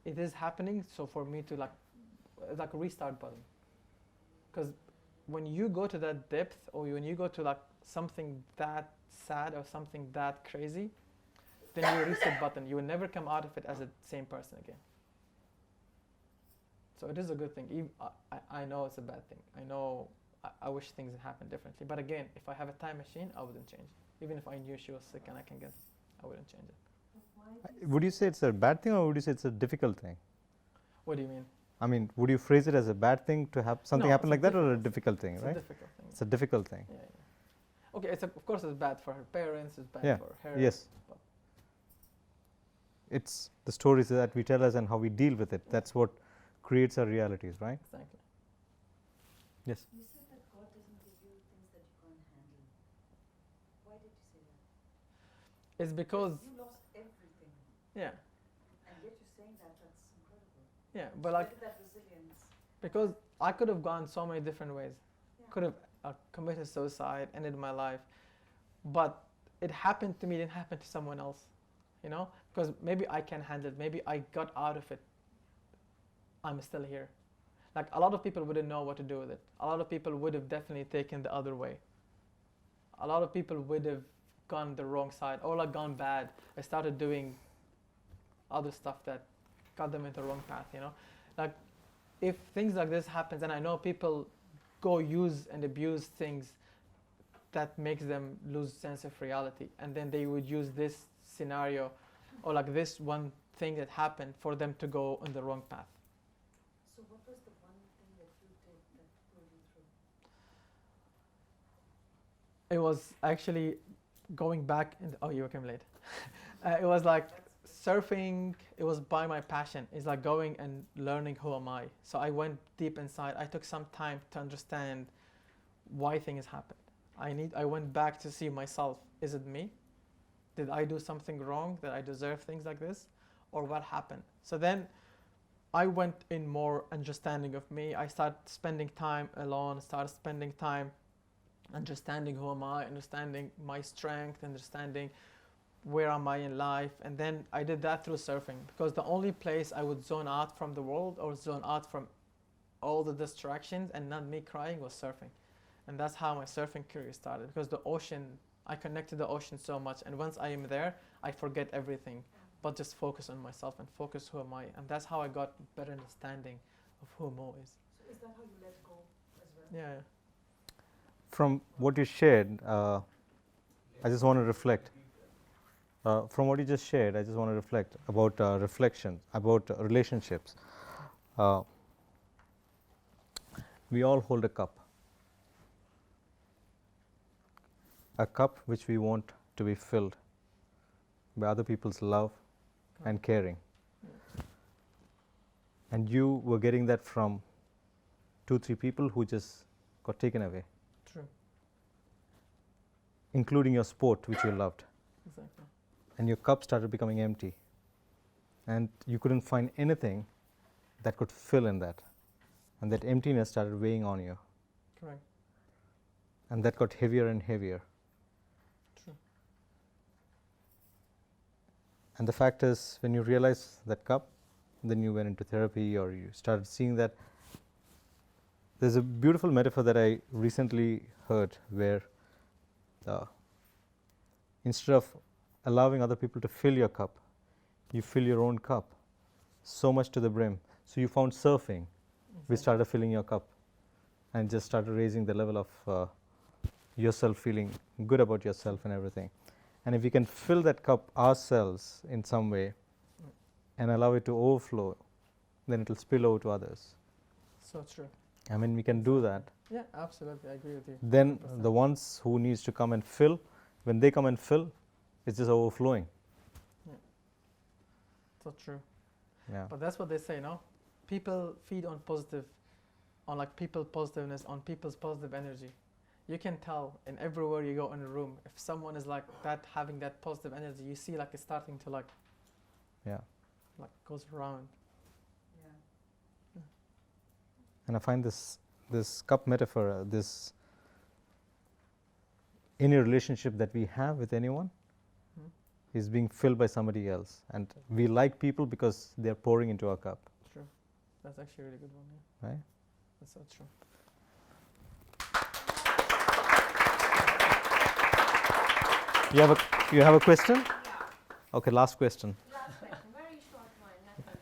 it is happening, so for me to like a restart button. Because when you go to that depth, or when you go to like something that sad or something that crazy, then you reset button. You will never come out of it as the same person again. So it is a good thing. I know it's a bad thing. I know I wish things had happened differently. But again, if I have a time machine, I wouldn't change it. Even if I knew she was sick and I can get it, I wouldn't change it. Would you say it's a bad thing, or would you say it's a difficult thing? What do you mean? I mean, would you phrase it as a bad thing to have something No, happen it's like a that, or a difficult thing, It's right? a difficult thing. It's a difficult thing. Yeah, yeah. Okay, of course it's bad for her parents, it's bad Yeah, for her. yes. but- It's the stories that we tell us and how we deal with it. That's what creates our realities, right? Exactly. Yes. You said that God doesn't give you things that you can't handle. Why did you say that? It's because, You lost everything, yeah, and yet you're saying that. That's incredible. yeah, but like, Where did that resilience? because I could have gone so many different ways. Yeah. Could have committed suicide, ended my life, but it happened to me, didn't happen to someone else, you know? Because maybe I can handle it, maybe I got out of it, I'm still here. Like, a lot of people wouldn't know what to do with it. A lot of people would have definitely taken the other way. A lot of people would have gone the wrong side, or like gone bad. They started doing other stuff that got them into the wrong path, you know? Like, if things like this happens, and I know people go use and abuse things that makes them lose sense of reality, and then they would use this scenario or like this one thing that happened for them to go on the wrong path. So what was the one thing that you did that pulled you through? It was actually going back in oh, you came late. It was like surfing. It was by my passion. It's like going and learning who am I. So I went deep inside. I took some time to understand why things happened. I went back to see myself. Is it me? Did I do something wrong? Did I deserve things like this? Or what happened? So then I went in more understanding of me. I started spending time alone, started spending time understanding who am I, understanding my strength, understanding where am I in life. And then I did that through surfing, because the only place I would zone out from the world or zone out from all the distractions and not me crying was surfing. And that's how my surfing career started, because the ocean, I connected the ocean so much, and once I am there, I forget everything, but just focus on myself and focus who am I. And that's how I got better understanding of who Mo is. So is that how you let go as well? Yeah. From what you shared, I just want to reflect. From what you just shared, I just want to reflect about reflection, about relationships. We all hold a cup which we want to be filled by other people's love and caring. And you were getting that from 2-3 people who just got taken away, True. including your sport, which you loved. Exactly. And your cup started becoming empty, and you couldn't find anything that could fill in that, and that emptiness started weighing on you, Correct. and that got heavier and heavier. True. And the fact is, when you realize that cup, then you went into therapy, or you started seeing that. There's a beautiful metaphor that I recently heard where instead of allowing other people to fill your cup, you fill your own cup so much to the brim. So you found surfing, which started filling your cup, and just started raising the level of yourself, feeling good about yourself and everything. And if we can fill that cup ourselves in some way and allow it to overflow, then it will spill over to others. So true. I mean, we can do that. Yeah, absolutely. I agree with you. Then 100%. the ones who needs to come and fill, when they come and fill, it's just overflowing. So true. Yeah. But that's what they say, no? People feed on positive on like people positiveness, on people's positive energy. You can tell in everywhere you go in a room, if someone is like that, having that positive energy, you see like it's starting to like, Yeah. like goes around. Yeah. And I find this cup metaphor, this any relationship that we have with anyone is being filled by somebody else, and we like people because they're pouring into our cup. True. That's actually a really good one. Yeah. Right? That's so true. You have a question? Yeah. Okay, last question. Last question, very short one. Nothing.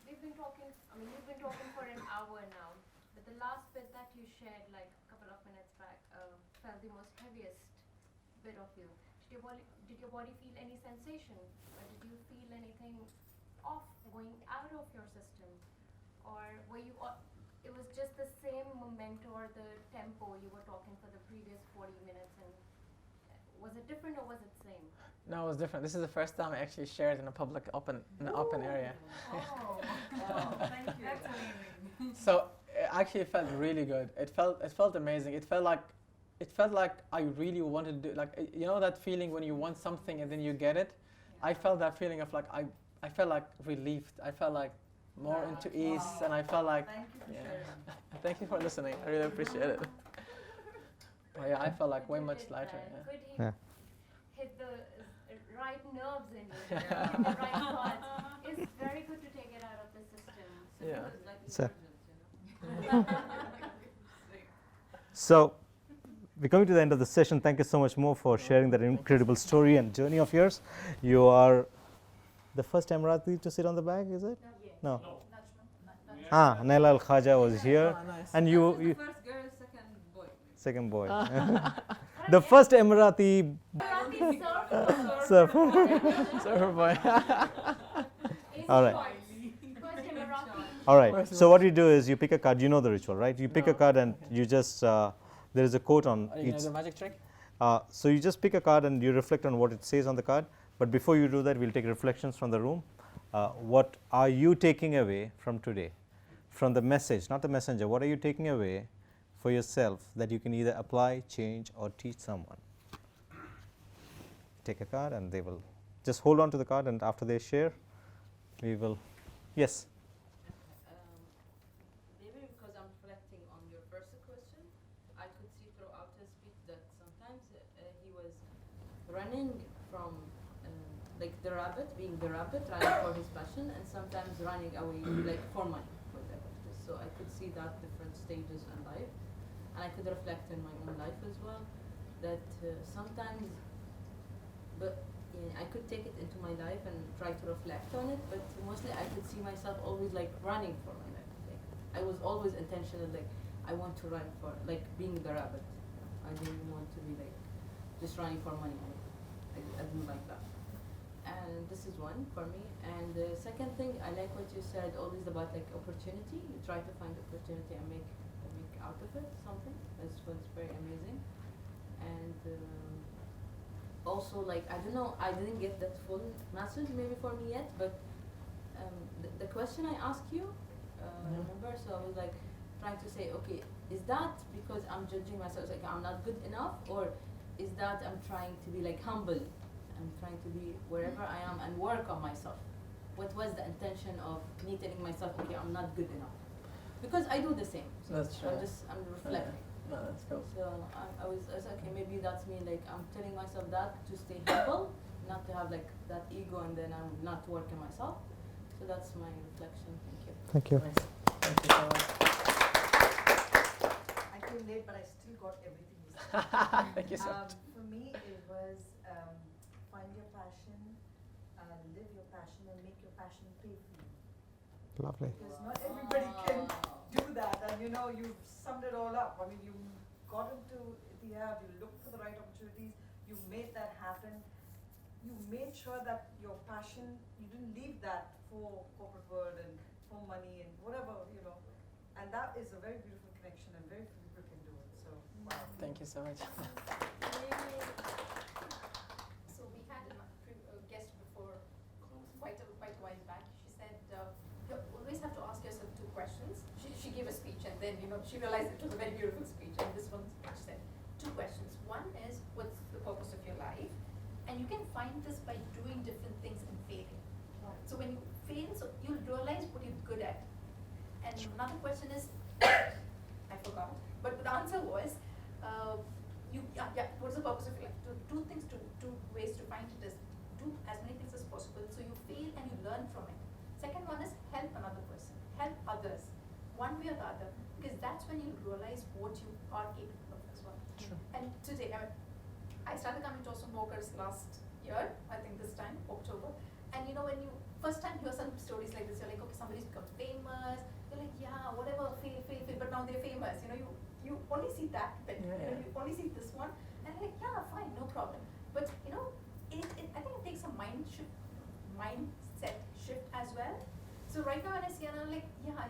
We've been talking. I mean, you've been talking for an hour now, but the last bit that you shared, like a couple of minutes back, felt the most heaviest bit of you. Did your body feel any sensation, or did you feel anything off going out of your system, or were you? It was just the same moment or the tempo you were talking for the previous 40 minutes, and was it different or was it same? No, it was different. This is the first time I actually shared in a public open area. Oh, wow, thank you. That's amazing. So it actually felt really good. It felt amazing. It felt like I really wanted to do, like, you know that feeling when you want something and then you get it? I felt that feeling of like, I felt like relieved. I felt like more into ease, and I felt like, Thank you for yeah. sharing. Thank you for listening. I really appreciate it. But yeah, I felt like way much lighter. Yeah. Could he Yeah. hit the right nerves in you, hit the right parts? It's very good to take it out of the system. So Yeah. it was like So- emergent, So, we're coming to the end of the session. Thank you so much, Mo, for sharing that incredible story and journey of yours. You are the first Emirati to sit on the bag, is it? No. Naila Al Khaja was here, Ah, nice. and you First girl, second boy. second boy. The first Emirati Emirati surf. Surfer boy. All right. First Emirati. All right. So what you do is you pick a card. You know the ritual, right? You pick a card and you just there is a quote on Are you each. gonna do a magic trick? So you just pick a card and you reflect on what it says on the card. But before you do that, we'll take reflections from the room. What are you taking away from today? From the message, not the messenger. What are you taking away for yourself that you can either apply, change, or teach someone? Take a card and they will just hold on to the card, and after they share, we will. Yes. Maybe because I'm reflecting on your first question, I could see throughout his speech that sometimes he was running from like the rabbit, being the rabbit, running for his passion, and sometimes running away like for money, whatever it is. So I could see that different stages in life, and I could reflect in my own life as well, that sometimes, but I could take it into my life and try to reflect on it, but mostly I could see myself always like running for my life. Like I was always intentional, like I want to run for, like being the rabbit. I didn't want to be like just running for money. I didn't like that. And this is one for me. And the second thing, I like what you said always about like opportunity. You try to find opportunity and make out of it something. This one's very amazing. And also, like, I don't know, I didn't get that full message maybe for me yet, but the question I asked you, remember, so I was like trying to say, okay, is that because I'm judging myself, like I'm not good enough, or is that I'm trying to be like humble, I'm trying to be wherever I am and work on myself? What was the intention of me telling myself, okay, I'm not good enough? Because I do the same. So That's true. I'm reflecting. No, that's cool. So I was okay, maybe that's me, like I'm telling myself that to stay humble, not to have like that ego and then I'm not working myself. So that's my reflection. Thank you. Thank you. Nice. Thank you so much. I came late, but I still got everything you said. Thank you so much. For me, it was find your passion, live your passion, and make your passion pay for you. Lovely. Because not everybody can do that, and you know, you've summed it all up. I mean, you got into Etihad, you looked for the right opportunities, you made that happen. You made sure that your passion, you didn't leave that for corporate world and for money and whatever, you know. And that is a very beautiful connection, and very few people can do it. So, wow. Thank you so much. So we had a guest before, quite a while back. She said you always have to ask yourself two questions. She gave a speech speech, and then she realized it was a very beautiful speech. And this one, she said 2 questions. One is, what's the purpose of your life? And you can find this by doing different things and failing. So when you fail, so you'll realize what you're good at. And another question is, I forgot, but the answer was, what's the purpose of your life? Two things, two ways to find it is, do as many things as possible so you fail and you learn from it. Second one is help another person, help others, one way or the other, because that's when you realize what you are capable of as well. True. And today, I started coming to Awesome Walkers last year, I think this time, October, and when you first time hear some stories like this, you're like, okay, somebody's become famous, you're like, yeah, whatever, fail, but now they're famous, you only see that bit, you only see this one, and you're like, yeah, fine, no problem. But I think it takes a mindset shift as well. So right now when I see it, I'm like, yeah,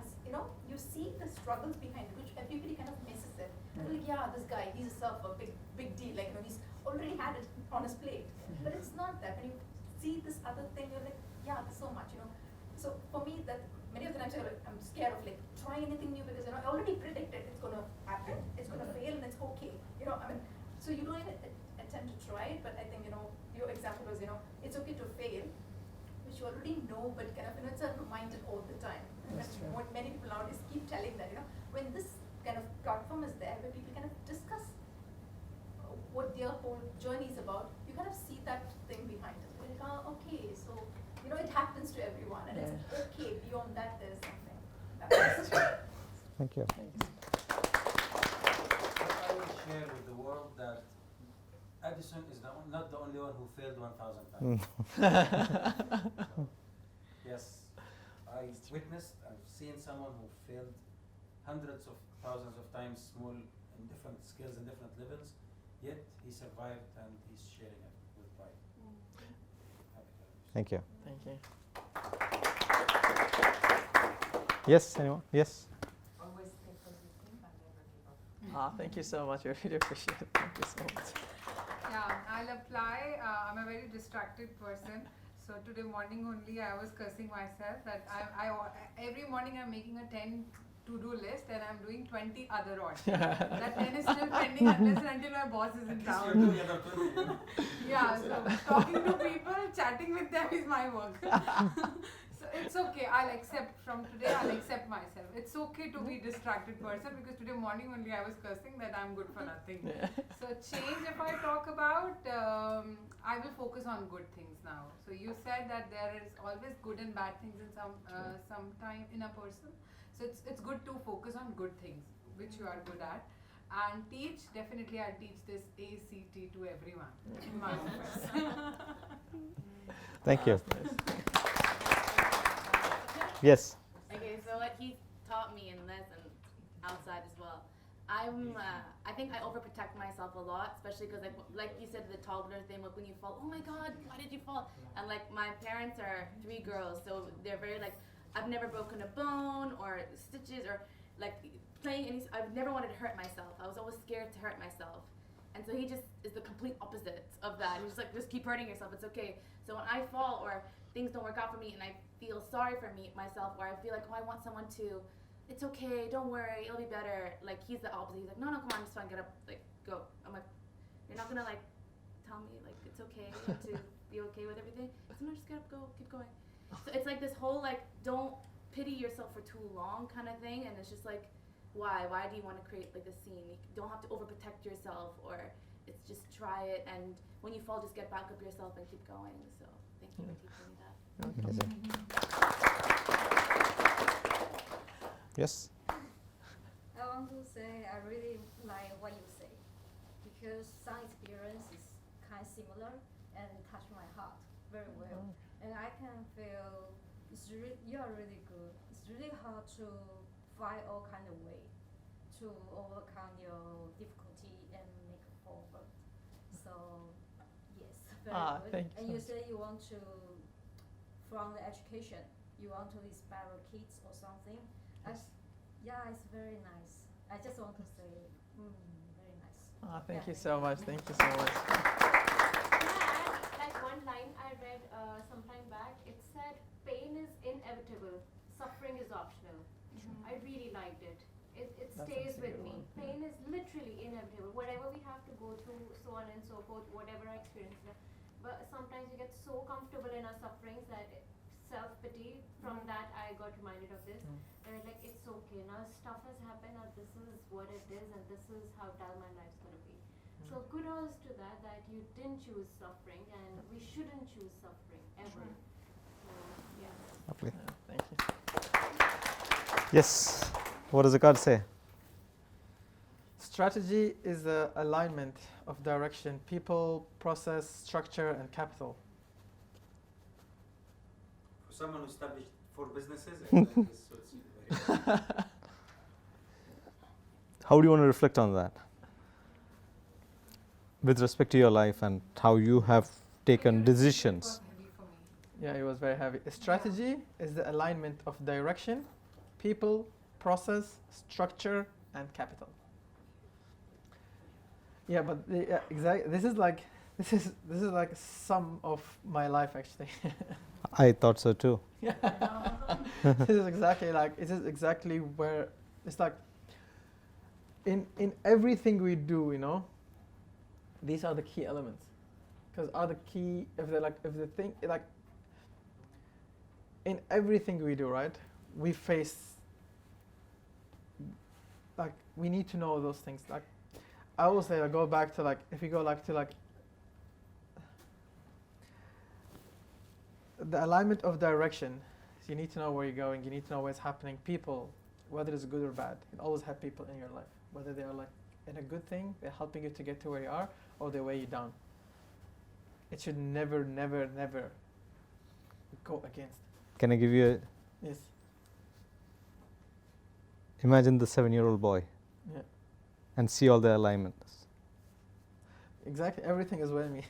you see the struggles behind it, which everybody kind of misses it. They're like, yeah, this guy, he's a surfer, big deal, like he's already had it on his plate. But it's not that. When you see this other thing, you're like, yeah, there's so much, So for me, that many of the times I'm scared of trying anything new, because I already predicted it's gonna happen, it's gonna fail, and it's okay. So you don't even attempt to try it. But I think your example was it's okay to fail, which you already know, but kind of it's a reminder all the time. That's true. What many people nowadays keep telling that when this kind of platform is there where people kind of discuss what their whole journey is about, you kind of see that thing behind it. Like, okay, so it happens to everyone, and it's okay. Beyond that, there's something. That's Thank you. I will share with the world that Edison is not the only one who failed 1,000 times. So, yes, I witnessed, I've seen someone who failed hundreds of thousands of times, small, in different skills and different levels, yet he survived and he's sharing it with pride. Happy to have you. Thank you. Thank you. Yes, anyone? Yes. Always think positive and never give up. Thank you so much. I really appreciate it. Thank you so much. Yeah, I'll apply. I'm a very distracted person. So today morning only I was cursing myself that every morning I'm making a 10 to-do list and I'm doing 20 other odds. That 10 is still pending unless and until my boss is in At least you're town. doing the other 20, Yeah, so talking to people, chatting with them is my work. So it's okay. I'll accept from today. I'll accept myself. It's okay to be a distracted person, because today morning only I was cursing that I'm good for nothing. So change, if I talk about, I will focus on good things now. So you said that there is always good and bad things in some time in a person. So it's good to focus on good things which you are good at. And teach, definitely I'll teach this ACT to everyone in my office. Thank you. Yes. Okay, so what he taught me in this and outside as well, I think I overprotect myself a lot, especially because like you said, the toddler thing, like when you fall, oh my God, why did you fall? And like my parents are 3 girls, so they're very like, I've never broken a bone or stitches or like playing any, I've never wanted to hurt myself. I was always scared to hurt myself. And so he just is the complete opposite of that. He's just like, just keep hurting yourself, it's okay. So when I fall or things don't work out for me and I feel sorry for myself, or I feel like, oh, I want someone to, it's okay, don't worry, it'll be better. Like he's the opposite. He's like, no, come on, just fine, get up, like go. I'm like, you're not gonna like tell me like it's okay to be okay with everything. So no, just get up, go, keep going. So it's like this whole like, don't pity yourself for too long kind of thing, and it's just like, why do you want to create like this scene? You don't have to overprotect yourself, or it's just try it, and when you fall, just get back up yourself and keep going. So thank you for teaching me that. Amazing. Yes. I want to say I really like what you say, because some experience is kind of similar and touch my heart very well. And I can feel you are really good. It's really hard to find all kind of way to overcome your difficulty and make it forward. So yes, very good. Thank you. And you say you want to, from the education, you want to inspire kids or something. Yeah, it's very nice. I just want to say, very nice. Thank you so much. Thank you so much. Can I add like one line I read some time back? It said, pain is inevitable, suffering is optional. I really liked it. it That's stays a with good me. one. Pain is literally inevitable. Whatever we have to go through, so on and so forth, whatever our experience is. But sometimes we get so comfortable in our sufferings that self-pity, from that I got reminded of this. And I'm like, it's okay, now stuff has happened, now this is what it is, and this is how dull my life's gonna be. So kudos to that you didn't choose suffering, and we shouldn't choose suffering, ever. So, yeah. Lovely. Yeah, thank you. Yes. What does the card say? Strategy is the alignment of direction, people, process, structure, and capital. For someone who established 4 businesses, I think this suits you very well. How do you want to reflect on that? With respect to your life and how you have taken decisions. Yeah, it was very heavy. A strategy is the alignment of direction, people, process, structure, and capital. Yeah, but exactly. This is like some of my life actually. I thought so too. This is exactly where it's like. In everything we do, you know, these are the key elements, because are the key if the thing like in everything we do, right? We face like we need to know those things. Like I always say, go back to like if you go like to like the alignment of direction. So you need to know where you're going. You need to know what's happening. People, whether it's good or bad, you always have people in your life. Whether they are like in a good thing, they're helping you to get to where you are, or they weigh you down. It should never, never, never go against. Can I give you a... Yes. Imagine the 7-year-old boy. Yeah. And see all the alignments. Exactly. Everything is weighing me.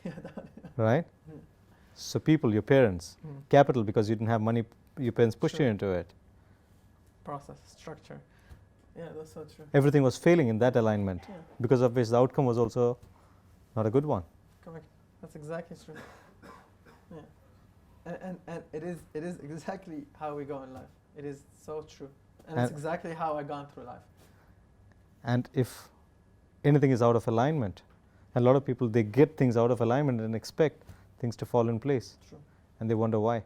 Right? So people, your parents, capital, because you didn't have money, your parents pushed you into it. Process, structure. Yeah, that's so true. Everything was failing in that alignment, because of which the outcome was also not a good one. Correct. That's exactly true. Yeah. And it is exactly how we go in life. It is so true. And it's exactly how I gone through life. And if anything is out of alignment, a lot of people, they get things out of alignment and expect things to fall in place. True. And they wonder why.